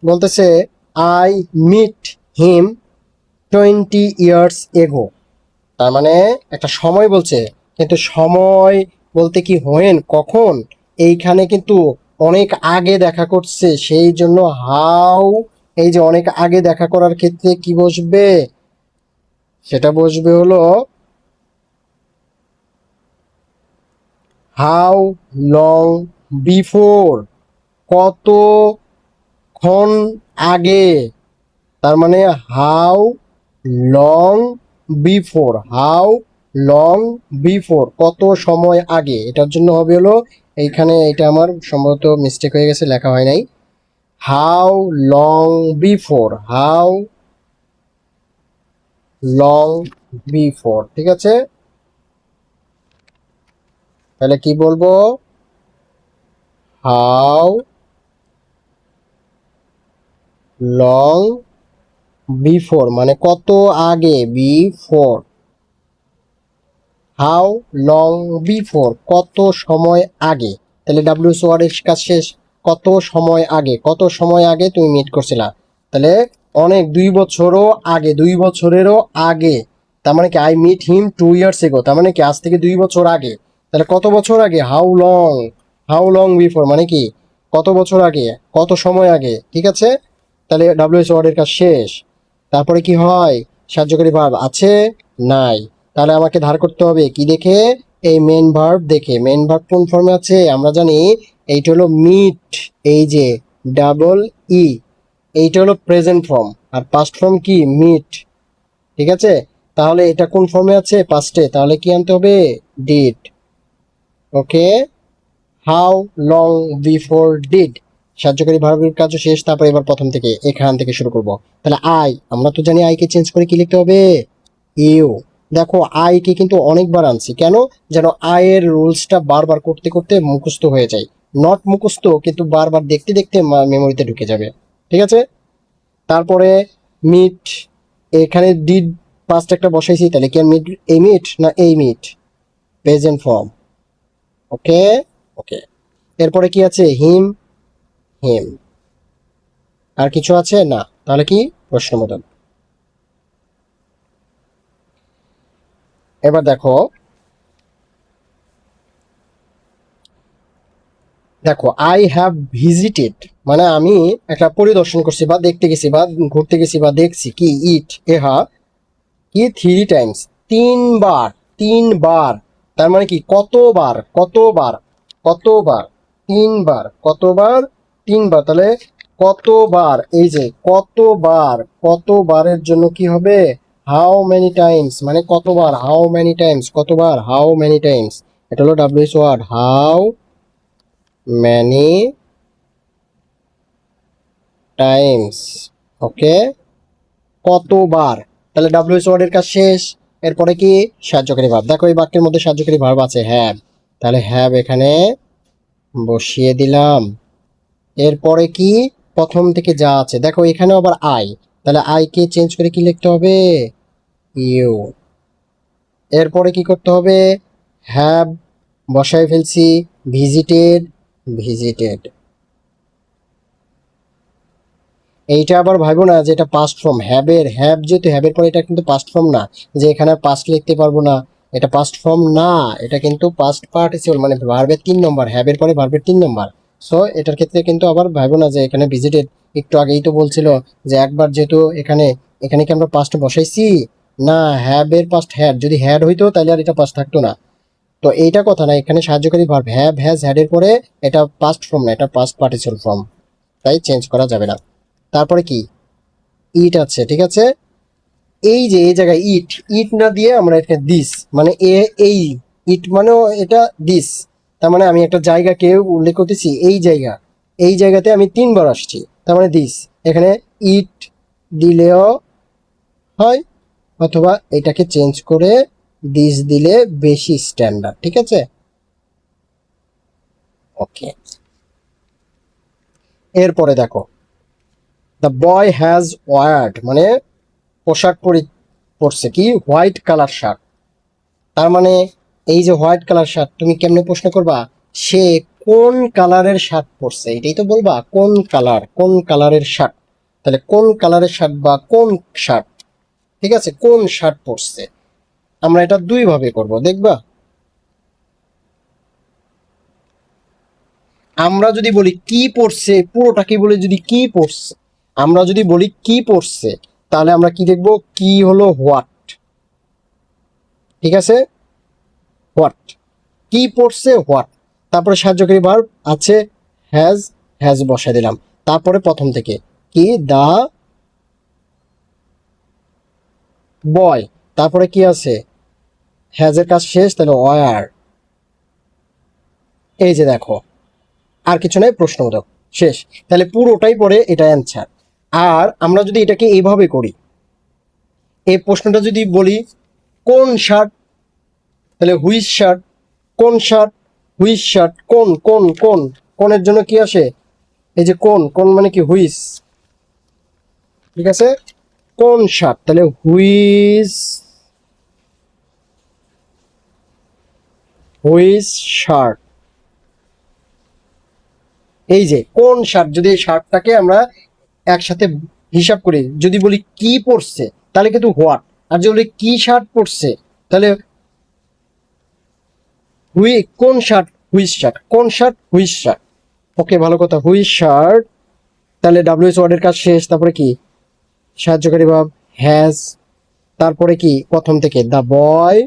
বলতেছে I meet him 20 years ago, তার মানে একটা সময় বলছে, কিন্তু সময় বলতে কি হোয়েন, কখন, এইখানে কিন্তু অনেক আগে দেখা করছে, সেই জন্য হাউ, এই যে অনেক আগে দেখা করার ক্ষেত্রে কি বসবে, সেটা বসবে হলো হাউ লং বিফোর, কতক্ষণ আগে, তার মানে how long before, how long before, কত সময় আগে, এটার জন্য হবে হলো, এইখানে এটা আমার সম্ভবত মিস্টেক হয়ে গেছে, লেখা হয় নাই, how long before, how long before, ঠিক আছে, তাহলে কি বলবো, হাউ লং বিফোর মানে কত আগে, বিফোর, হাউ লং বিফোর কত সময় আগে, তাহলে ডাব্লিউএস ওয়ার্ডের কাজ শেষ, কত সময় আগে, কত সময় আগে তুমি মিট করছিলা, তাহলে অনেক 2 বছরও আগে, 2 বছরেরও আগে, তার মানে কি I meet him 2 years ago, তার মানে কি আজ থেকে 2 বছর আগে, তাহলে কত বছর আগে, হাউ লং বিফোর মানে কি কত বছর আগে, কত সময় আগে, ঠিক আছে, তাহলে ডাব্লিউএস ওয়ার্ডের কাজ শেষ। তারপরে কি হয়, সাহায্যকারী ভার্ব আছে, নাই, তাহলে আমাকে ধার করতে হবে কি দেখে, এই মেন ভার্ব দেখে, মেন ভার্ব কোন ফর্মে আছে আমরা জানি, এইটা হলো মিট, এই যে ডাবল ই, এইটা হলো প্রেজেন্ট ফর্ম, আর পাস্ট ফর্ম কি মিট, ঠিক আছে, তাহলে এটা কোন ফর্মে আছে, পাস্টে, তাহলে কি আনতে হবে, did, okay, how long before did, সাহায্যকারী ভার্বের কাজও শেষ, তারপর এবার প্রথম থেকে এখান থেকে শুরু করব, তাহলে আই, আমরা তো জানি আই কে চেঞ্জ করে কি লিখতে হবে, ইউ, দেখো আই কে কিন্তু অনেকবার আনছি, কেন, যেন আই এর রুলসটা বারবার করতে করতে মুখস্থ হয়ে যায়, নট মুখস্থ কিন্তু বারবার দেখতে দেখতে মেমোরিতে ঢুকে যাবে, ঠিক আছে, তারপরে মিট, এখানে ডিড পাস্ট একটা বসাইছি, তাহলে কি মিট, এই মিট না এই মিট, প্রেজেন্ট ফর্ম, ওকে, ওকে, এরপরে কি আছে, হিম, হিম, আর কিছু আছে না, তাহলে কি প্রশ্ন মতন, এবার দেখো, দেখো আই হ্যাভ ভিজিটেড মানে আমি একটা পরিদর্শন করছি বা দেখতে গেছি বা ঘুরতে গেছি বা দেখছি, কি ইট, এহা, কি 3 টাইমস, 3 বার, 3 বার, তার মানে কি কতবার, কতবার, কতবার, 3 বার, কতবার, 3 বার, তাহলে কতবার, এই যে কতবার, কতবারের জন্য কি হবে, হাউ মেনি টাইমস মানে কতবার, হাউ মেনি টাইমস, কতবার, হাউ মেনি টাইমস, এটা হলো WS word, how many times, okay, কতবার, তাহলে ডাব্লিউএস ওয়ার্ডের কাজ শেষ, এরপরে কি সাহায্যকারী ভার্ব, দেখো এই বাক্যের মধ্যে সাহায্যকারী ভার্ব আছে হ্যাভ, তাহলে হ্যাভ এখানে বসিয়ে দিলাম, এরপরে কি প্রথম থেকে যা আছে, দেখো এখানে আবার আই, তাহলে আই কে চেঞ্জ করে কি লিখতে হবে, ইউ, এরপরে কি করতে হবে, হ্যাভ বসায় ফেলছি, ভিজিটেড, ভিজিটেড, এইটা আবার ভাবো না যে এটা পাস্ট ফর্ম, হ্যাবের, হ্যাব যেহেতু হ্যাবের পরে, এটা কিন্তু পাস্ট ফর্ম না, যে এখানে পাস্ট লিখতে পারবো না, এটা পাস্ট ফর্ম না, এটা কিন্তু পাস্ট পার্টিসিপল মানে ভার্বের 3 নম্বর, হ্যাবের পরে ভার্বের 3 নম্বর, সো এটার ক্ষেত্রে কিন্তু আবার ভাবো না যে এখানে ভিজিটেড, একটু আগেই তো বলছিল যে একবার যেহেতু এখানে, এখানে কি আমরা পাস্ট বসাইছি, না হ্যাবের পাস্ট হ্যাড, যদি হ্যাড হইতো তাহলে আর এটা পাস্ট থাকতো না, তো এইটা কথা না, এখানে সাহায্যকারী ভার্ব হ্যাভ, হ্যাজ, হ্যাডের পরে এটা পাস্ট ফর্ম না, এটা পাস্ট পার্টিসিপল ফর্ম, তাই চেঞ্জ করা যাবে না। তারপরে কি ইট আছে, ঠিক আছে, এই যে এই জায়গায় ইট, ইট না দিয়ে আমরা এখানে দিস মানে এই ইট মানেও এটা দিস, তার মানে আমি একটা জায়গাকে উল্লেখ করতেছি, এই জায়গা, এই জায়গাতে আমি 3 বার আসছি, তার মানে দিস, এখানে ইট দিলেও হয়, অথবা এটাকে চেঞ্জ করে দিস দিলে বেশি স্ট্যান্ডার্ড, ঠিক আছে, ওকে, এরপরে দেখো দ্য বয় হ্যাজ ওয়ার্ড মানে পোশাক পরছে কি, হোয়াইট কালার শার্ট, তার মানে এই যে হোয়াইট কালার শার্ট, তুমি কেমনে প্রশ্ন করবা, সে কোন কালারের শার্ট পরছে, এটাই তো বলবা, কোন কালার, কোন কালারের শার্ট, তাহলে কোন কালারের শার্ট বা কোন শার্ট, ঠিক আছে, কোন শার্ট পরছে। আমরা এটা দুই ভাবে করব, দেখবা। আমরা যদি বলি কি পড়ছে, পুরোটাকে বলে যদি কি পড়ছে, আমরা যদি বলি কি পড়ছে, তাহলে আমরা কি দেখব, কি হলো হোয়াট। ঠিক আছে, হোয়াট, কি পড়ছে হোয়াট। তারপরে সাহায্যকারী ভার্ব আছে হ্যাজ, হ্যাজ বসায় দিলাম। তারপরে প্রথম থেকে কি, দা বয়। তারপরে কি আছে, হ্যাজের কাজ শেষ, তাহলে ওয়ার। এই যে দেখো, আর কিছু নাই, প্রশ্নবোধক, শেষ। তাহলে পুরোটাই পরে এটা অ্যান্সার। আর আমরা যদি এটাকে এইভাবে করি, এই প্রশ্নটা যদি বলি কোন শার্ট, তাহলে হুইচ শার্ট, কোন শার্ট, হুইচ শার্ট, কোন কোন কোন, কোনের জন্য কি আসে, এই যে কোন, কোন মানে কি হুইচ। ঠিক আছে, কোন শার্ট, তাহলে হুইচ, হুইচ শার্ট। এই যে কোন শার্ট, যদি এই শার্টটাকে আমরা একসাথে হিসাব করি, যদি বলি কি পড়ছে তাহলে কিন্তু হোয়াট, আর যদি বলি কি শার্ট পড়ছে তাহলে কোন শার্ট, হুইচ শার্ট, কোন শার্ট, হুইচ শার্ট। ওকে, ভালো কথা, হুইচ শার্ট। তাহলে ডাব্লিউএস ওয়ার্ডের কাজ শেষ। তারপরে কি, সাহায্যকারী ভাব হ্যাজ। তারপরে কি, প্রথম থেকে দা বয়,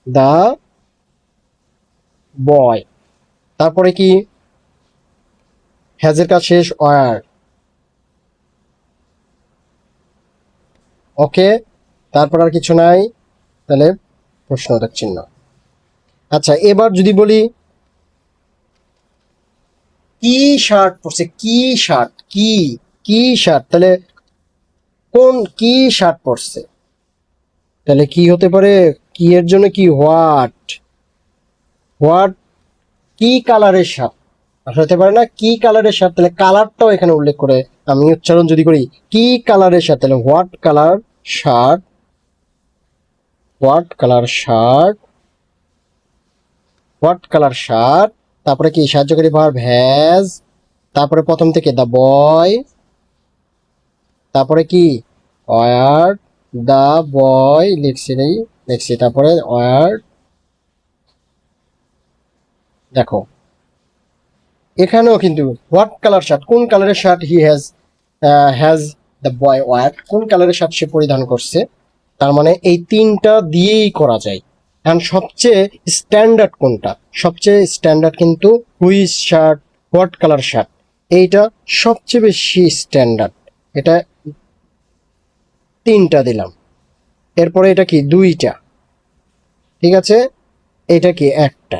দা বয়। তারপরে কি, হ্যাজের কাজ শেষ, ওয়ার। ওকে, তারপর আর কিছু নাই, তাহলে প্রশ্নবোধক চিহ্ন। আচ্ছা, এবার যদি বলি কি শার্ট পরছে, কি শার্ট, কি, কি শার্ট, তাহলে কোন কি শার্ট পরছে, তাহলে কি হতে পারে, কি এর জন্য কি হোয়াট, হোয়াট, কি কালারের শার্ট। হতে পারে না, কি কালারের শার্ট, তাহলে কালারটাও এখানে উল্লেখ করে আমি উচ্চারণ যদি করি কি কালারের শার্ট, তাহলে what colour shirt, what colour shirt, what colour shirt. তারপরে কি, সাহায্যকারী ভার্ব হ্যাজ। তারপরে প্রথম থেকে দা বয়। তারপরে কি, ওয়ার দা বয়, লিখছি নেই, লিখছি। তারপরে ওয়ার, দেখো এখানেও কিন্তু হোয়াট কালার শার্ট, কোন কালারের shirt he has, has the boy wore, কোন কালারের শার্ট সে পরিধান করছে। তার মানে এই তিনটা দিয়েই করা যায়। এখন সবচেয়ে স্ট্যান্ডার্ড কোনটা, সবচেয়ে স্ট্যান্ডার্ড কিন্তু which shirt, what colour shirt, এইটা সবচেয়ে বেশি স্ট্যান্ডার্ড। এটা তিনটা দিলাম, এরপরে এটা কি দুইটা, ঠিক আছে, এটা কি একটা।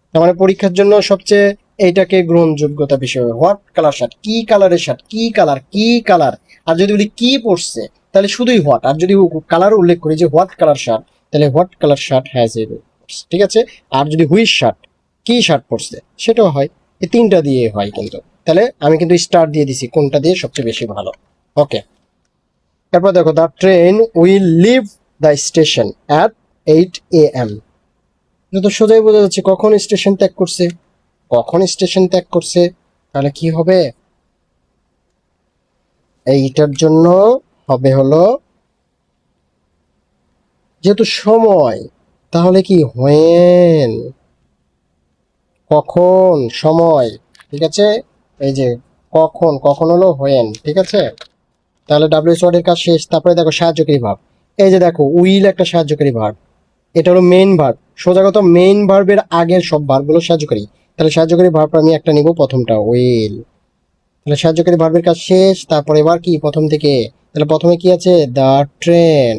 তার মানে পরীক্ষার জন্য সবচেয়ে এইটাকে গ্রহণযোগ্যতা বিষয়, হোয়াট কালার শার্ট, কি কালারের শার্ট, কি কালার, কি কালার। আর যদি বলি কি পরছে, তাহলে শুধুই হোয়াট। আর যদি কালার উল্লেখ করি যে হোয়াট কালার শার্ট, তাহলে what colour shirt has a, ঠিক আছে। আর যদি হুইচ শার্ট, কি শার্ট পরছে, সেটাও হয়। এই তিনটা দিয়ে হয় কিন্তু। তাহলে আমি কিন্তু স্টার দিয়ে দিছি কোনটা দিয়ে সবচেয়ে বেশি ভালো। ওকে, তারপর দেখো, the train will leave the station at 8 AM। এটা তো সোজাই বোঝা যাচ্ছে কখন স্টেশন ত্যাগ করছে, কখন স্টেশন ত্যাগ করছে। তাহলে কি হবে, এইটার জন্য হবে হলো, যেহেতু সময়, তাহলে কি হোয়েন, কখন, সময়। ঠিক আছে, এই যে কখন, কখন হলো হোয়েন। ঠিক আছে, তাহলে ডাব্লিউএস ওয়ার্ডের কাজ শেষ। তারপরে দেখো সাহায্যকারী ভার্ব, এই যে দেখো উইল একটা সাহায্যকারী ভার্ব, এটা হলো মেইন ভার্ব। সোজা কথা, মেইন ভার্বের আগের সব ভার্বগুলো সাহায্যকারী। তাহলে সাহায্যকারী ভার্ব আমি একটা নিব, প্রথমটা উইল। তাহলে সাহায্যকারী ভার্বের কাজ শেষ। তারপর এবার কি, প্রথম থেকে, তাহলে প্রথমে কি আছে, দ্য ট্রেন।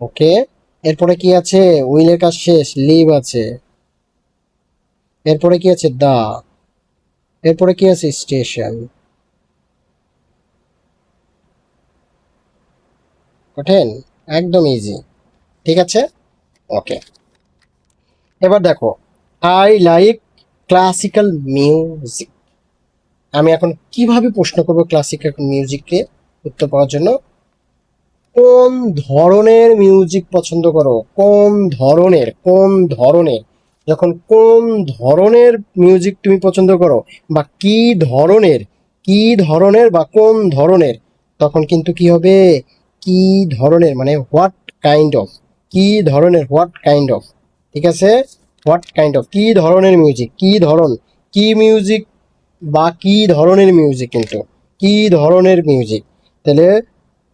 ওকে, এরপরে কি আছে, উইলের কাজ শেষ, লিভ আছে। এরপরে কি আছে, দা। এরপরে কি আছে, স্টেশন। কঠিন, একদম ইজি। ঠিক আছে, ওকে। এবার দেখো, আই লাইক ক্লাসিক্যাল মিউজিক। আমি এখন কিভাবে প্রশ্ন করব ক্লাসিক্যাল মিউজিককে উত্তর পাওয়ার জন্য, কোন ধরনের মিউজিক পছন্দ করো, কোন ধরনের, কোন ধরনের। যখন কোন ধরনের মিউজিক তুমি পছন্দ করো, বা কি ধরনের, কি ধরনের বা কোন ধরনের, তখন কিন্তু কি হবে, কি ধরনের মানে হোয়াট কাইন্ড অফ, কি ধরনের হোয়াট কাইন্ড অফ, ঠিক আছে, হোয়াট কাইন্ড অফ কি ধরনের মিউজিক, কি ধরন, কি মিউজিক বা কি ধরনের মিউজিক, কিন্তু কি ধরনের মিউজিক। তাহলে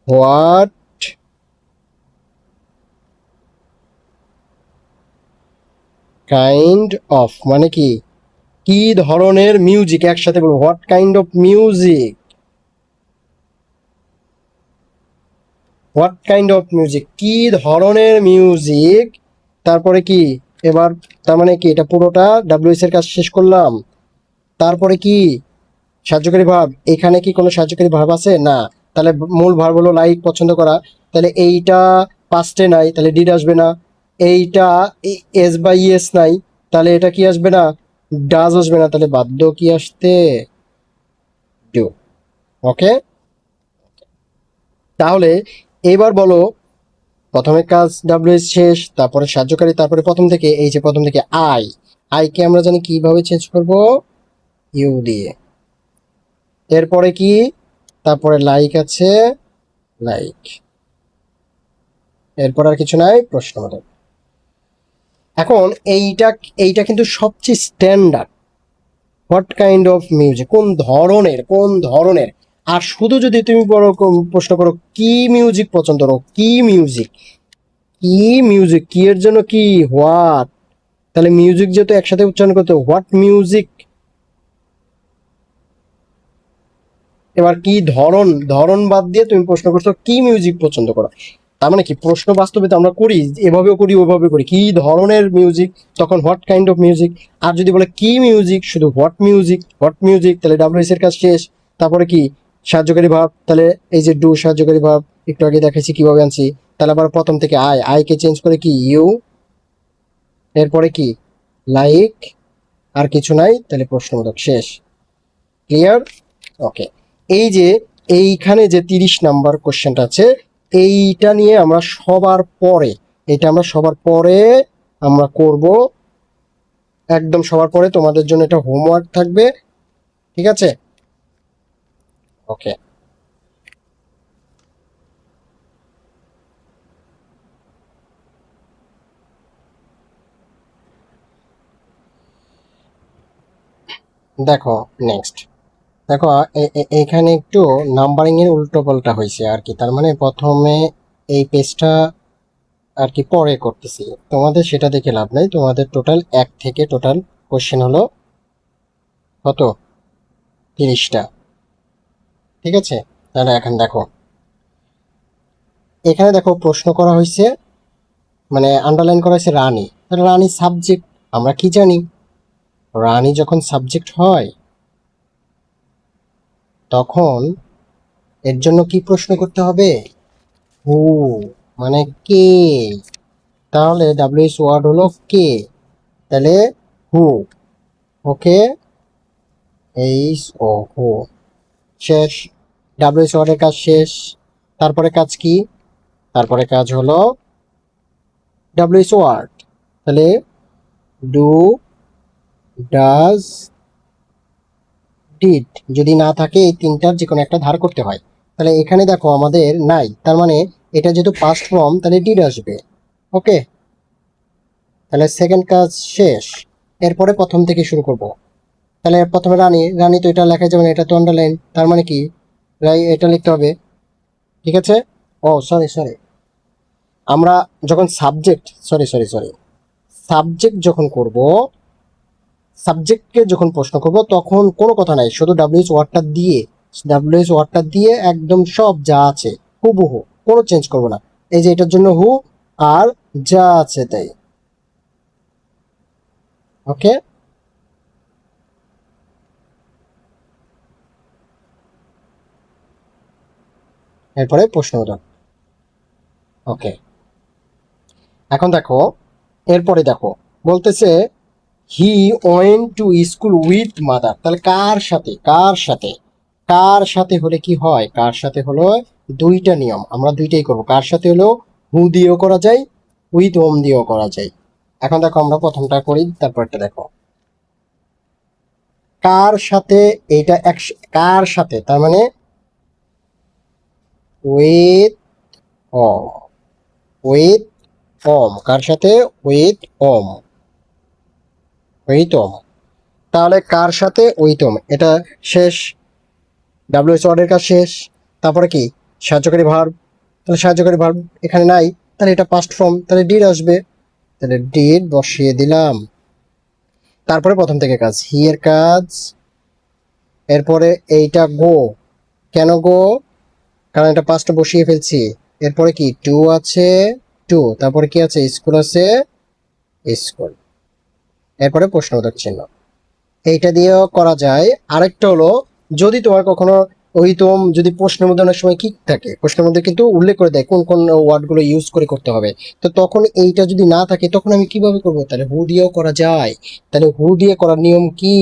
হোয়াট কাইন্ড অফ মানে কি, কি ধরনের মিউজিক, একসাথে বলবো what kind of music, what kind of music কি ধরনের মিউজিক। তারপরে কি, এবার তার মানে কি এটা পুরোটা ডাব্লিউএস এর কাজ শেষ করলাম। তারপরে কি সাহায্যকারী ভার্ব, এখানে কি কোনো সাহায্যকারী ভার্ব আছে না, তাহলে মূল ভার্ব হলো লাইক পছন্দ করা, তাহলে এইটা পাস্টে নাই তাহলে ডিড আসবে না, এইটা এস বা ইএস নাই তাহলে এটা কি আসবে না, ডাজ আসবে না, তাহলে বাধ্য কি আসতে, ডু। ওকে, তাহলে এবার বলো, প্রথমে কাজ ডাব্লিউএস শেষ, তারপরে সাহায্যকারী, তারপরে প্রথম থেকে, এই যে প্রথম থেকে আই, আইকে আমরা জানি কিভাবে চেঞ্জ করব, ইউ দিয়ে। এরপরে কি, তারপরে লাইক আছে, লাইক, এরপর আর কিছু নাই, প্রশ্নবোধক। এখন এইটা, এইটা কিন্তু সবচেয়ে standard, what kind of music, কোন ধরনের, কোন ধরনের। আর শুধু যদি তুমি বড় প্রশ্ন করো কি মিউজিক পছন্দ করো, কি মিউজিক, কি মিউজিক, কি এর জন্য কি, হোয়াট, তাহলে মিউজিক যেহেতু একসাথে উচ্চারণ করতে, হোয়াট মিউজিক। এবার কি ধরন, ধরন বাদ দিয়ে তুমি প্রশ্ন করছো কি মিউজিক পছন্দ করো, তার মানে কি প্রশ্ন বাস্তবে তো আমরা করি, এভাবেও করি ওভাবে করি, কি ধরনের মিউজিক, তখন হোয়াট কাইন্ড অফ মিউজিক। আর যদি বলে কি মিউজিক, শুধু হোয়াট মিউজিক, হোয়াট মিউজিক, তাহলে ডাব্লিউএস এর কাজ শেষ। তারপরে কি সাহায্যকারী ভাব, তাহলে এই যে ডু সাহায্যকারী ভাব, একটু আগে দেখাইছি কিভাবে আনছি, তাহলে আবার প্রথম থেকে আই, আইকে চেঞ্জ করে কি ইউ, এরপরে কি লাইক, আর কিছু নাই, তাহলে প্রশ্নবোধক শেষ। ক্লিয়ার? ওকে, এই যে এইখানে যে 30 নাম্বার কোশ্চেনটা আছে, এইটা নিয়ে আমরা সবার পরে, এটা আমরা সবার পরে আমরা করব, একদম সবার পরে তোমাদের জন্য এটা হোমওয়ার্ক থাকবে, ঠিক আছে? ওকে, দেখো নেক্সট, দেখো এখানে একটু নাম্বারিং এর উল্টো পাল্টা হয়েছে আর কি, তার মানে প্রথমে এই পেজটা আর কি পরে করতেছি, তোমাদের সেটা দেখে লাভ নাই, তোমাদের টোটাল এক থেকে টোটাল কোশ্চেন হলো কত, 30টা, ঠিক আছে? তাহলে এখন দেখো, এখানে দেখো প্রশ্ন করা হয়েছে, মানে আন্ডারলাইন করা হয়েছে রানী, তাহলে রানী সাবজেক্ট, আমরা কি জানি রানী যখন সাবজেক্ট হয় তখন এর জন্য কি প্রশ্ন করতে হবে, হু, মানে কে, তাহলে ডাব্লিউএস ওয়ার্ড হলো কে, তাহলে হু। ওকে, এইচ ও হু, শেষ, ডাব্লিউএস ওয়ার্ডের কাজ শেষ। তারপরে কাজ কি, তারপরে কাজ হলো ডাব্লিউএস ওয়ার্ড, তাহলে ডু, ডাজ, ডিড, যদি না থাকে এই তিনটার যে কোনো একটা ধার করতে হয়। তাহলে এখানে দেখো আমাদের নাই, তার মানে এটা যেহেতু পাস্ট ফর্ম তাহলে ডিড আসবে। ওকে, তাহলে সেকেন্ড কাজ শেষ, এরপরে প্রথম থেকে শুরু করব। তাহলে প্রথমে রানী, রানী তো এটা লেখা যাবে না, এটা তো আন্ডারলাইন, তার মানে কি এটা লিখতে হবে, ঠিক আছে? ও সরি সরি, আমরা যখন subject, sorry sorry sorry, subject যখন করব, সাবজেক্টকে যখন প্রশ্ন করব তখন কোনো কথা নাই, শুধু ডাব্লিউএস ওয়ার্ডটা দিয়ে, ডাব্লিউএস ওয়ার্ডটা দিয়ে একদম সব যা আছে হুবহু, কোনো চেঞ্জ করব না। এই যে এটার জন্য হু, আর যা আছে তাই। ওকে, এরপরে প্রশ্ন উত্তর। ওকে, এখন দেখো, এরপরে দেখো বলতেছে he went to school with mother, তাহলে কার সাথে, কার সাথে, কার সাথে হলে কি হয়, কার সাথে হলো দুইটা নিয়ম, আমরা দুইটাই করব, কার সাথে হলো হু দিয়েও করা যায়, উইথ ওম দিয়েও করা যায়। এখন দেখো আমরা প্রথমটা করি, তারপরটা দেখো, কার সাথে, এইটা এক, কার সাথে তার মানে উইথ অম, উইথ অম, কার সাথে? উইথ অম, উইথ অম। তাহলে কার সাথে? উইথ অম, এটা শেষ, ডাব্লিউএইচ ওয়ার্ডের কাজ শেষ। তারপরে কি? সাহায্যকারী ভার্ব, তাহলে সাহায্যকারী ভার্ব এখানে নাই, তাহলে এটা পাস্ট ফর্ম, তাহলে ডিড আসবে, তাহলে ডিড বসিয়ে দিলাম। তারপরে প্রথম থেকে কাজ, হি এর কাজ, এরপরে এইটা গো, কেন গো? কারণ এটা পাঁচটা বসিয়ে ফেলছি। এরপরে কি? টু আছে, টু, তারপরে কি আছে? স্কুল আছে, স্কুল, এরপরে প্রশ্নবোধক চিহ্ন। এইটা দিয়েও করা যায়। আরেকটা হলো, যদি তোমার কখনো ওই যদি প্রশ্নের মধ্যে অনেক সময় কি থাকে, প্রশ্নের মধ্যে কিন্তু উল্লেখ করে দেয় কোন কোন ওয়ার্ডগুলো ইউজ করে করতে হবে, তো তখন এইটা যদি না থাকে তখন আমি কিভাবে করব? তাহলে হু দিয়েও করা যায়। তাহলে হু দিয়ে করার নিয়ম কি?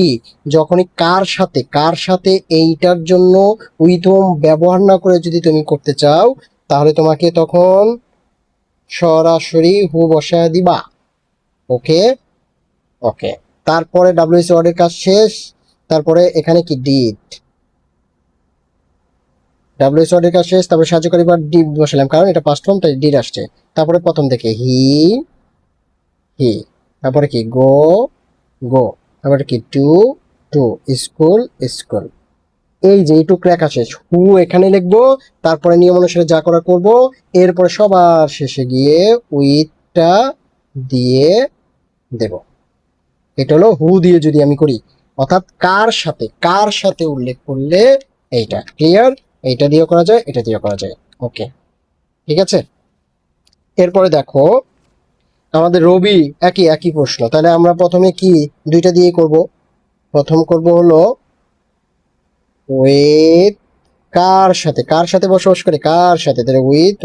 যখনই কার সাথে, কার সাথে এইটার জন্য উইথ হোম ব্যবহার না করে যদি তুমি করতে চাও, তাহলে তোমাকে তখন সরাসরি হু বসায় দিবা। ওকে, ওকে। তারপরে ডাব্লিউএস ওয়ার্ডের কাজ শেষ। তারপরে এখানে কি? ডিড, ডাব্লিউএস ওয়ার্ডের কাজ শেষ। তারপরে সাহায্যকারী বা ডিড বসালাম, কারণ এটা পাস্ট ফর্ম, তাই ডিড আসছে। তারপরে প্রথম থেকে হি, হি, তারপরে কি? গো, গো, তারপরে কি? To, to, school, school. এই যে এইটুক লেখা শেষ, হু এখানে লিখবো, তারপরে নিয়ম অনুসারে যা করা করব, এরপরে সবার শেষে গিয়ে উইথটা দিয়ে দেব। এটা হলো হু দিয়ে যদি আমি করি, অর্থাৎ কার সাথে, কার সাথে উল্লেখ করলে এইটা ক্লিয়ার। এইটা দিয়েও করা যায়, এটা দিয়েও করা যায়। ওকে, ঠিক আছে। এরপরে দেখো আমাদের রবি, একই একই প্রশ্ন, তাহলে আমরা প্রথমে কি দুইটা দিয়ে করব। প্রথম করব হলো উইথ, কার সাথে, কার সাথে বসবাস করে? কার সাথে, তাহলে উইথ।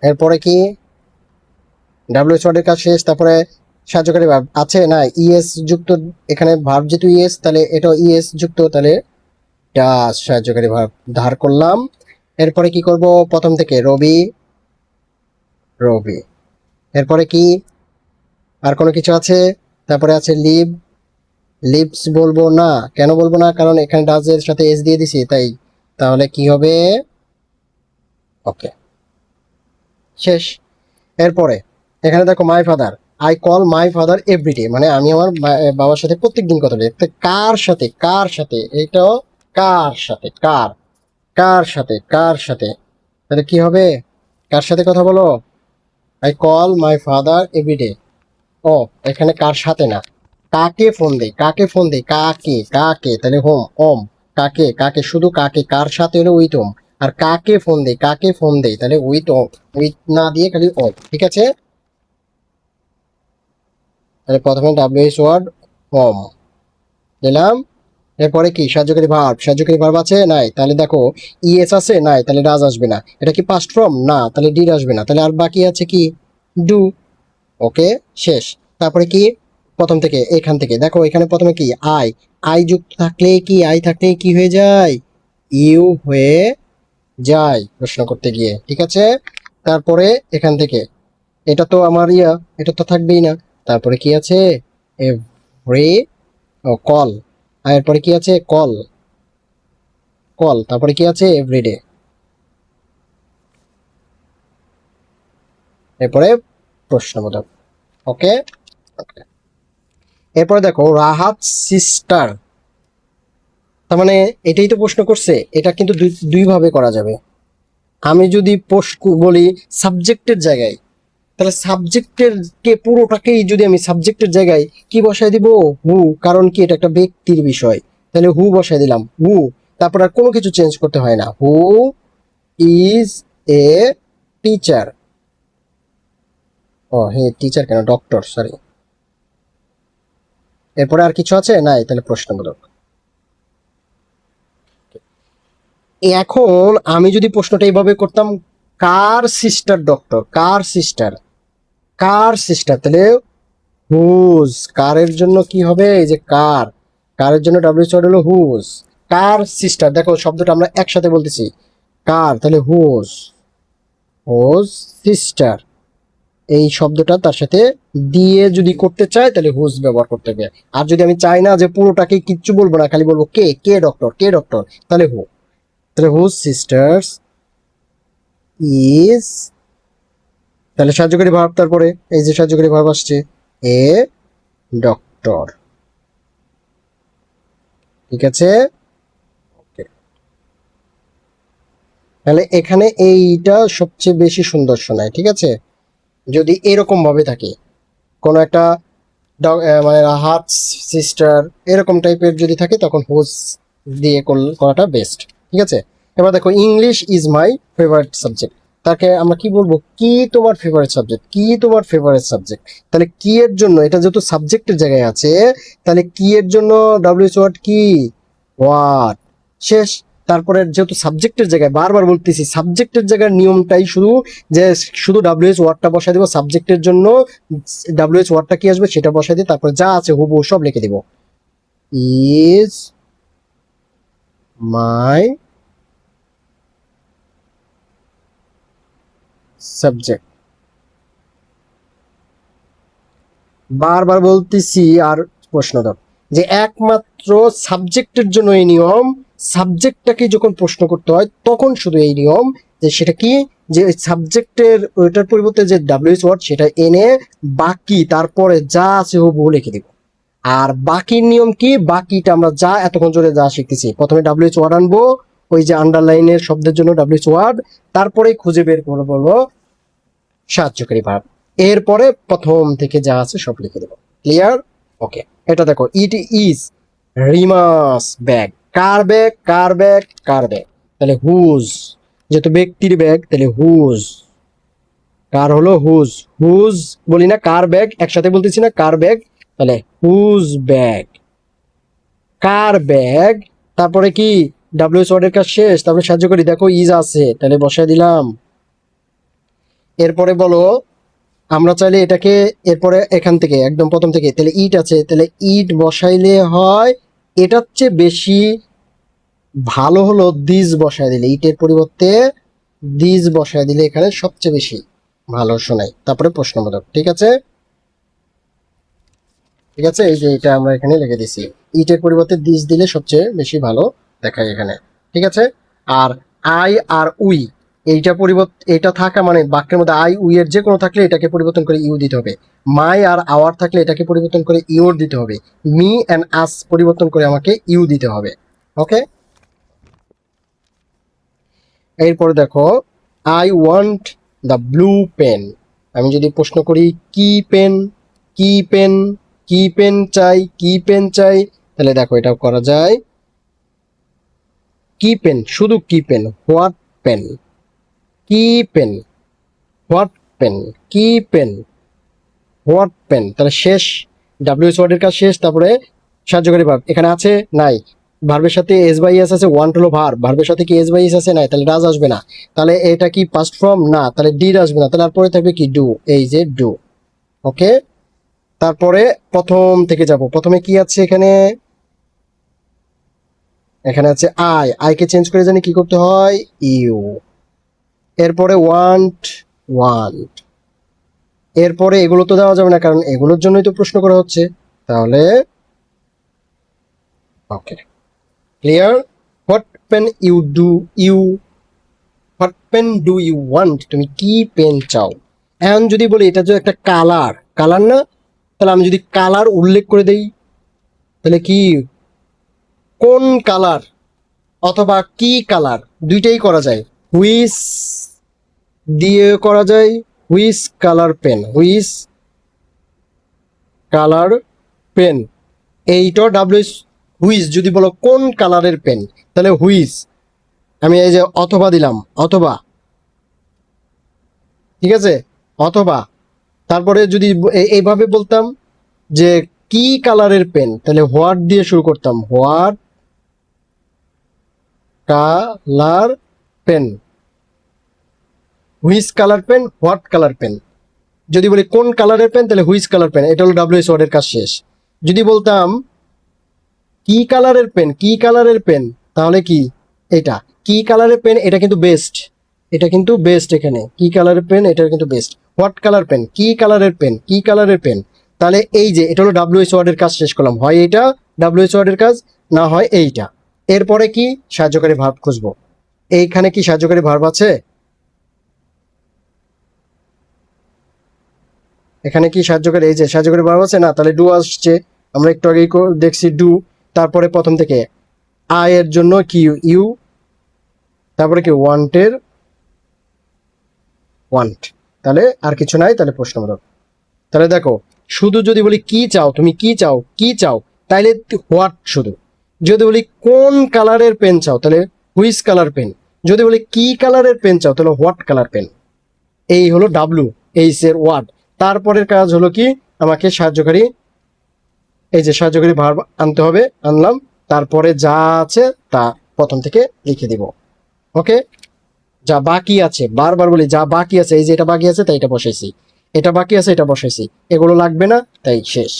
এরপরে কি? ডাব্লিউএইচ ওয়ার্ডের কাজ শেষ। তারপরে সাহায্যকারী ভার্ব আছে না? ইএস যুক্ত, এখানে ভার্ব যেহেতু ইএস, তাহলে এটা ইএস যুক্ত, তাহলে ডাস সাহায্যকারী ভার্ব ধার করলাম। এরপরে কি করব? প্রথম থেকে রবি, রবি, এরপরে কি? আর কোনো কিছু আছে? তারপরে আছে লিভ, লিভস বলবো না, কেন বলবো না? কারণ এখানে ডাজ এর সাথে এস দিয়ে দিছি, তাই। তাহলে কি হবে? ওকে, শেষ। এরপরে এখানে দেখো my father, I call my father everyday, মানে আমি আমার বাবার সাথে প্রত্যেকদিন কথা বলি। কার সাথে, কার সাথে, এটাও কার সাথে, কার, কার সাথে, কার সাথে, তাহলে কি হবে? কার সাথে কথা বলো? I call my father everyday. ও, এখানে কার সাথে না, কাকে ফোন দেই, কাকে ফোন দেই, কাকে, কাকে, তাহলে হোম, ওম, কাকে, কাকে, শুধু কাকে, কার সাথে হলো উইথ ওম, আর কাকে ফোন দেই, কাকে ফোন দেই, তাহলে উইথ ওম, উইথ না দিয়ে খালি ওম, ঠিক আছে। তাহলে প্রথমে ডাব্লিউএইচ ওয়ার্ড ওম দিলাম। এরপরে কি? সাহায্যকারী ভার্ব, সাহায্যকারী ভার্ব আছে নাই, তাহলে দেখো ইএস আছে নাই, তাহলে ডাজ আসবে না। এটা কি পাস্ট ফর্ম? না, তাহলে ডিড আসবে না। তাহলে আর বাকি আছে কি? ডু। ওকে, শেষ। তারপরে কি? প্রথম থেকে, এখান থেকে দেখো, এখানে প্রথমে কি? আই, আই যুক্ত থাকলে কি? আই থাকলে কি হয়ে যায়? ইউ হয়ে যায় প্রশ্ন করতে গিয়ে, ঠিক আছে। তারপরে এখান থেকে, এটা তো আমার ইয়া, এটা তো থাকবেই না। তারপরে কি আছে? এভরি, ও কল, আর এরপরে কি আছে? কল, কল, তারপরে কি আছে? এভরিডে, এরপরে প্রশ্নবোধক। ওকে, এরপরে দেখো রাহাত সিস্টার, তার মানে এটাই তো প্রশ্ন করছে, এটা কিন্তু দুই ভাবে করা যাবে। আমি যদি বলি সাবজেক্টের জায়গায়, তাহলে সাবজেক্টের কে পুরোটাকেই যদি আমি সাবজেক্টের জায়গায় কি বসাই দিব? হু, কারণ কি? এটা একটা ব্যক্তির বিষয়, তাহলে হু বসাই দিলাম, হু। তারপর আর কোনো কিছু চেঞ্জ করতে হয় না, হু ইজ এ টিচার। ও হে, টিচার কেন, ডক্টর, সরি। এরপরে আর কিছু আছে নাই, তাহলে প্রশ্নবোধক। এখন আমি যদি প্রশ্নটা এইভাবে করতাম, কার সিস্টার ডক্টর, কার সিস্টার, কার সিস্টার, তাহলে হুজ, কারের জন্য কি হবে? এই যে কার, কারের জন্য ডাব্লিউ ওয়ার্ড হলো হুজ। কার সিস্টার, দেখো শব্দটা আমরা একসাথে বলতেছি, কার, তাহলে হুজ, হুজ সিস্টার, এই শব্দটা তার সাথে দিয়ে যদি করতে চাই তাহলে হুজ ব্যবহার করতে হবে। আর যদি আমি চাই না যে পুরোটাকে কিচ্ছু বলবো না, খালি বলবো কে কে ডক্টর কে ডক্টর, তাহলে তাহলে হুজ সিস্টার্স ইজ, তাহলে সাহায্যকারী ভার্ব, তারপরে এই যে সাহায্যকারী ভার্ব আসছে এ ডক্টর। ঠিক আছে, তাহলে এখানে এইটা সবচেয়ে বেশি সুন্দর শোনায়। ঠিক আছে, যদি এরকম ভাবে থাকে কোনো একটা মানে হাত সিস্টার এরকম টাইপের যদি থাকে তখন হুজ দিয়ে করাটা বেস্ট। ঠিক আছে, এবার দেখো English is my favourite subject, তাকে আমরা কি বলবো, কি তোমার ফেভারিট সাবজেক্ট, কি তোমার ফেভারিট সাবজেক্ট। তাহলে কি এর জন্য, এটা যেহেতু সাবজেক্টের জায়গায় আছে, তাহলে কি এর জন্য ডাব্লিউএইচ ওয়ার্ড কি, হোয়াট, শেষ। তারপরে যেহেতু সাবজেক্টের জায়গায়, বারবার বলতেছি সাবজেক্টের জায়গার নিয়মটাই শুধু যে শুধু ডাব্লিউএইচ ওয়ার্ডটা বসাই দেবো, সাবজেক্টের জন্য ডাব্লিউএইচ ওয়ার্ডটা কি আসবে সেটা বসাই দিয়ে তারপরে যা আছে হুবহু সব লিখে দিব। ইজ মাই সাবজেক্ট, বারবার বলতেছি। আর প্রশ্ন দাও যে একমাত্র সাবজেক্টের জন্য এই নিয়ম, সাবজেক্টটাকে যখন প্রশ্ন করতে হয় তখন শুধু এই নিয়ম, যে সেটা কি, যে সাবজেক্টের ওইটার পরিবর্তে যে ডাব্লিউএইচ ওয়ার্ড সেটা এনে বাকি তারপরে যা আছে হুবহু লিখে দিব। আর বাকির নিয়ম কি, বাকিটা আমরা যা এতক্ষণ ধরে যা শিখতেছি, প্রথমে ডাব্লিউএইচ ওয়ার্ড আনবো, ওই যে আন্ডারলাইনের শব্দের জন্য ডাব্লিউএইচ ওয়ার্ড, তারপরে খুঁজে বের করে বলবো সাহায্যকারী ভার্ব, এরপরে প্রথম থেকে যা আছে সব লিখে দেবো। ক্লিয়ার? ওকে, এটা দেখো it is রিমাস bag, car bag, car bag, car bag, তাহলে হুজ, যেহেতু ব্যক্তির ব্যাগ তাহলে হুজ, কার হলো হুজ, হুজ বলি না, কার ব্যাগ একসাথে বলতেছি না, কার ব্যাগ, তাহলে হুজ ব্যাগ, কার ব্যাগ, তারপরে কি ডাব্লিউএইচ ওয়ার্ডের কাজ শেষ, তারপরে সাহায্যকারী দেখো ইজ আছে তাহলে বসাই দিলাম। এরপরে বলো আমরা চাইলে এটাকে, এরপরে এখান থেকে একদম প্রথম থেকে তাহলে ইট আছে, তাহলে ইট বসাইলে হয়, এটার চেয়ে বেশি ভালো হলো দিস বসায় দিলে, ইটের পরিবর্তে দিস বসায় দিলে এখানে সবচেয়ে বেশি ভালো শোনায়। তারপরে প্রশ্নবোধক। ঠিক আছে, ঠিক আছে, এই যে এটা আমরা এখানে লিখে দিছি, ইটের পরিবর্তে দিস দিলে সবচেয়ে বেশি ভালো দেখায় এখানে। ঠিক আছে, আর আই আর উই, এইটা পরিবর্তন, এটা থাকা মানে বাক্যের মধ্যে আই উই এর যে কোনো থাকলে এটাকে পরিবর্তন করে ইউ দিতে হবে, মাই আর আওয়ার থাকলে এটাকে পরিবর্তন করে ইউর দিতে হবে, মি অ্যান্ড আস পরিবর্তন করে আমাকে ইউ দিতে হবে। ওকে, এরপরে দেখো I want the blue pen, আমি যদি প্রশ্ন করি কি পেন, কি পেন, কি পেন চাই, কি পেন চাই, তাহলে দেখো এটা করা যায় কি পেন, শুধু কি পেন, হোয়াট পেন, কি পেন, হোয়াট পেন, কি পেন, হোয়াট পেন, তাহলে শেষ, ডাব্লিউএইচ ওয়ার্ডের কাজ শেষ। তারপরে সাহায্যকারী ভার্ব এখানে আছে নাই, ভার্বের সাথে এস বাই এস আছে, ওয়ান্ট হলো ভার্ব, ভার্বের সাথে কি এস বাই এস আছে নাই, তাহলে ডাজ আসবে না, তাহলে এটা কি পাস্ট ফর্ম না, তাহলে ডিড আসবে না, তাহলে তারপরে থাকবে কি ডু, এই যে ডু। ওকে, তারপরে প্রথম থেকে যাব, প্রথমে কি আছে এখানে, এখানে আছে আই কে চেঞ্জ করে জানি কি করতে হয়, ইউ, এরপরে ওয়ান্ট, ওয়ান্ট, এরপরে এগুলো তো দেওয়া যাবে না কারণ এগুলোর জন্যই তো প্রশ্ন করা হচ্ছে, তাহলে okay clear. What pen you do you, what pen do you want, তুমি কি পেন চাও। এখন যদি বলি এটা যে একটা কালার, কালার না, তাহলে আমি যদি কালার উল্লেখ করে দেই তাহলে কি, কোন কালার অথবা কি কালার, দুইটাই করা যায়, হুইস দিয়ে করা যায়, হুইস colour pen, which colour pen, এইটা ডাব্লিউএস, হুইস যদি বলো কোন কালারের পেন তাহলে হুইস, আমি এই যে অথবা দিলাম, অথবা, ঠিক আছে, অথবা, তারপরে যদি এইভাবে বলতাম যে কি কালারের পেন তাহলে হোয়াট দিয়ে শুরু করতাম, what colour pen, which colour pen, what colour pen. যদি বলি কোন কালারের পেন তাহলে হুইস কালার পেন, এটা হলো ডাব্লিউএস ওয়ার্ডের কাজ শেষ। যদি বলতাম কি কালারের পেন, কি কালারের পেন, তাহলে কি এটা কি কালারের পেন, এটা কিন্তু বেস্ট, এটা কিন্তু বেস্ট, এখানে কি কালারের পেন এটা কিন্তু বেস্ট, হোয়াট কালার পেন, কি কালারের পেন, কি কালারের পেন। তাহলে এই যে এটা হলো ডাব্লিউএইচ ওয়ার্ডের কাজ শেষ করলাম, হয় এটা ডাব্লিউএইচ ওয়ার্ডের কাজ, না হয় এইটা। এরপরে কি সাহায্যকারী ভার্ব খুঁজবো। এইখানে কি সাহায্যকারী ভার্ব আছে? এখানে কি সাহায্যকারী, এই যে সাহায্যকারী ভার্ব আছে না, তাহলে ডু আসছে, আমরা একটু আগেই দেখছি ডু। তারপরে প্রথম থেকে আই এর জন্য কি ইউ, তারপরে কি ওয়ান্টের ওয়ান্ট, তাহলে আর কিছু নাই, তাহলে প্রশ্নবোধক। তাহলে দেখো শুধু যদি বলি কি চাও, তুমি কি চাও, কি চাও, তাইলে হোয়াট শুধু। যদি বলি কোন কালারের পেন চাও, তাহলে হুইচ কালার পেন। যদি বলি কি কালারের পেন চাও, তাহলে হোয়াট কালার পেন। এই হলো ডাব্লু এইচ এর ওয়ার্ড। তারপরের কাজ হলো কি, আমাকে সাহায্যকারী, এই যে সাহায্যকারী ভার্ব আনতে হবে, আনলাম। তারপরে যা আছে তা প্রথম থেকে লিখে দিব। ওকে, যা বাকি আছে, বারবার বলি যা বাকি আছে, এই যে এটা বাকি আছে তাই এটা বসাইছি, এটা বাকি আছে এটা বসাইছি, এগুলো লাগবে না, তাই শেষ।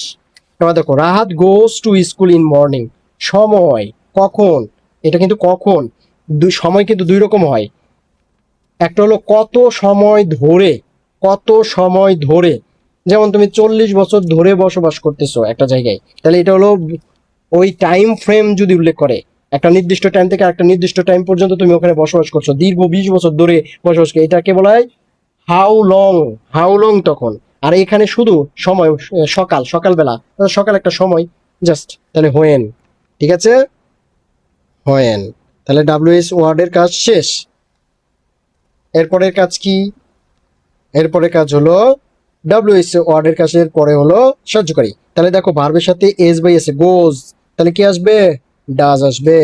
এবার দেখো Rahat goes to school in morning, সময় কখন, এটা কিন্তু কখন, সময় কিন্তু দুই রকম হয়। একটা হলো কত সময় ধরে, কত সময় ধরে, যেমন তুমি 40 বছর ধরে বসবাস করতেছো একটা জায়গায়, তাহলে এটা হলো ওই টাইম ফ্রেম যদি উল্লেখ করে, একটা নির্দিষ্ট টাইম থেকে একটা নির্দিষ্ট টাইম পর্যন্ত তুমি ওখানে বসবাস করছো, দীর্ঘ 20 বছর ধরে বসবাস করে, এটাকে বলা হয় হাউ লং, হাউ লং তখন। আর এখানে শুধু সময়, সকাল, সকালবেলা, সকাল একটা সময় জাস্ট, তাহলে হোয়েন। ঠিক আছে, হোয়েন। তাহলে ডাব্লিউএস ওয়ার্ডের কাজ শেষ। এরপরের কাজ কি, এরপরের কাজ হলো ডাব্লিউএস ওয়ার্ডের কাজের পরে হলো সাহায্যকারী। তাহলে দেখো ভার্বের সাথে এস বাই আছে, গোজ, তাহলে কি আসবে, ডাজ আসবে,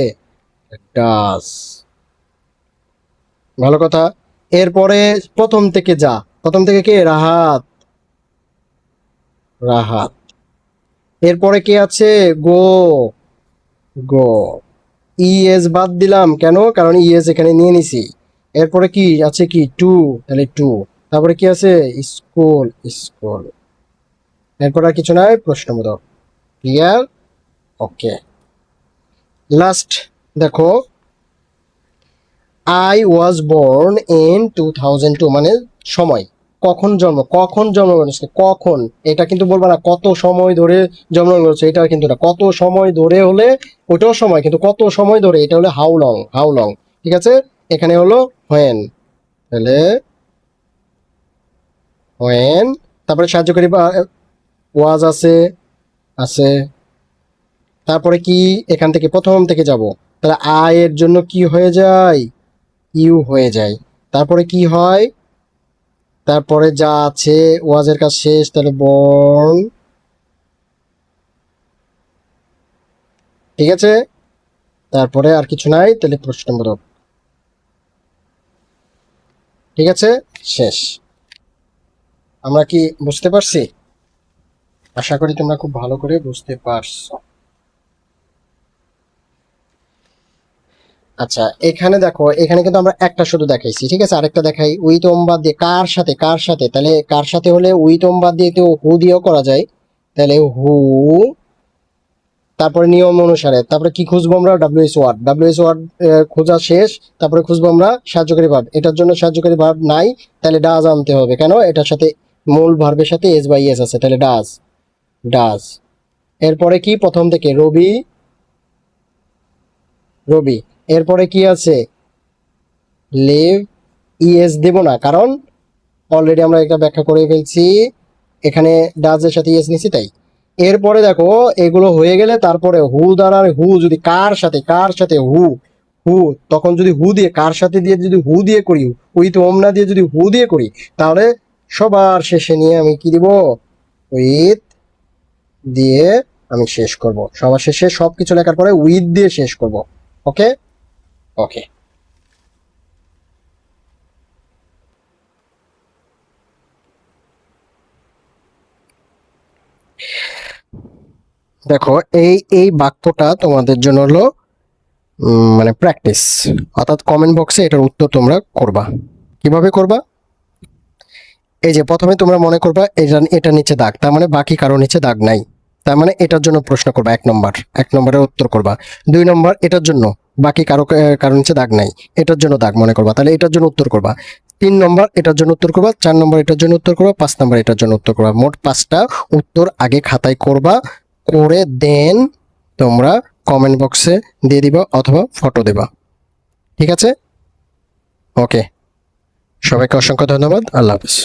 ডাজ। ভালো কথা। এরপরে প্রথম থেকে যা, প্রথম থেকে কে, রাহাত, রাহাত। এরপরে কে আছে, গো, গো। ইএস বাদ দিলাম কেন, কারণ ইএস এখানে নিয়ে নিছি। এরপরে কি আছে, কি টু, তাহলে টু। তারপরে কি আছে, স্কুল, স্কুল। এরপর আর কিছু নাই, প্রশ্নবোধক। ক্লিয়ার, ওকে। লাস্ট দেখো, আই ওয়াজ বর্ন ইন 2002, মানে সময়, কখন জন্ম, কখন জন্মগ্রহণ করেছে, কখন, এটা কিন্তু বলবা না কত সময় ধরে জন্মগ্রহণ করেছে, এটা কিন্তু না, কত সময় ধরে হলে ওটাও সময়, কিন্তু কত সময় ধরে এটা হলে হাউ লং, হাউ লং। ঠিক আছে, এখানে হলো হোয়েন, তাহলে হোয়েন। তারপরে সাহায্যকারী ওয়াজ আছে, আছে। তারপরে কি, এখান থেকে প্রথম থেকে যাব, তাহলে আই এর জন্য কি হয়ে যায়, ইউ হয়ে যায়। তারপরে কি হয়, তারপরে যা আছে, ওয়াজের কাজ শেষ, তাহলে বর্ন। ঠিক আছে, তারপরে আর কিছু নাই, তাহলে প্রশ্নবোধক। ঠিক আছে, শেষ। আমরা কি বুঝতে পারছি? আশা করি তোমরা খুব ভালো করে বুঝতে পারছো। আচ্ছা, এখানে দেখো, এখানে কিন্তু আমরা একটা শুধু দেখাইছি, ঠিক আছে, আরেকটা দেখাই, উইথ ওম বাদ দিয়ে, কার সাথে, কার সাথে, তাহলে কার সাথে হলে উইথ ওম বাদ দিয়ে তো হু দিয়েও করা যায়, তাহলে হু। তারপরে নিয়ম অনুসারে তারপরে কি খুঁজবো আমরা, ডাব্লিউএস ওয়ার্ড, ডাব্লিউএস ওয়ার্ড খোঁজা শেষ। তারপরে খুঁজবো আমরা সাহায্যকারী ভার্ব, এটার জন্য সাহায্যকারী ভার্ব নাই, তাহলে ডাজ আনতে হবে, কেন, এটার সাথে মূল ভার্বের সাথে এস বাই এস আছে, তাহলে ডাজ, ডাজ। এরপরে কি, প্রথম থেকে রবি, রবি। এরপরে কি আছে, লিভ, ইএস দেব না, কারণ অলরেডি আমরা একটা ব্যাখ্যা করে ফেলছি, এখানে ডাজের সাথে ইএস নিছি তাই। এরপরে দেখো এগুলো হয়ে গেলে তারপরে হু দ্বারা, হু যদি কার সাথে, কার সাথে হু, হু, তখন যদি হু দিয়ে, কার সাথে দিয়ে যদি হু দিয়ে করি, উইথ ওম না দিয়ে যদি হু দিয়ে করি, তাহলে সবার শেষে নিয়ে আমি কি দিব, উইথ দিয়ে আমি শেষ করব, সবার শেষে সবকিছু লেখার পরে উইথ দিয়ে শেষ করব। ওকে, ওকে। দেখো এই এই বাক্যটা তোমাদের জন্য হলো মানে প্র্যাকটিস, অর্থাৎ কমেন্ট বক্সে এটার উত্তর তোমরা করবা। কিভাবে করবা, এই যে প্রথমে তোমরা মনে করবা এটা, এটা নিচে দাগ, তার মানে বাকি কারো নিচে দাগ নাই, তার মানে এটার জন্য প্রশ্ন করবা, 1 নম্বর, 1 নম্বরের উত্তর করবা। 2 নম্বর, এটার জন্য বাকি কারো নিচে দাগ নাই, এটার জন্য দাগ মনে করবা, তাহলে এটার জন্য উত্তর করবা। 3 নম্বর এটার জন্য উত্তর করবা, 4 নম্বর এটার জন্য উত্তর করবা, 5 নম্বর এটার জন্য উত্তর করবা। মোট 5টা উত্তর আগে খাতায় করবা, করে দেন তোমরা কমেন্ট বক্সে দিয়ে দিবা অথবা ফটো দেবা। ঠিক আছে? ওকে, সবাইকে অসংখ্য ধন্যবাদ। আল্লাহ হাফেজ।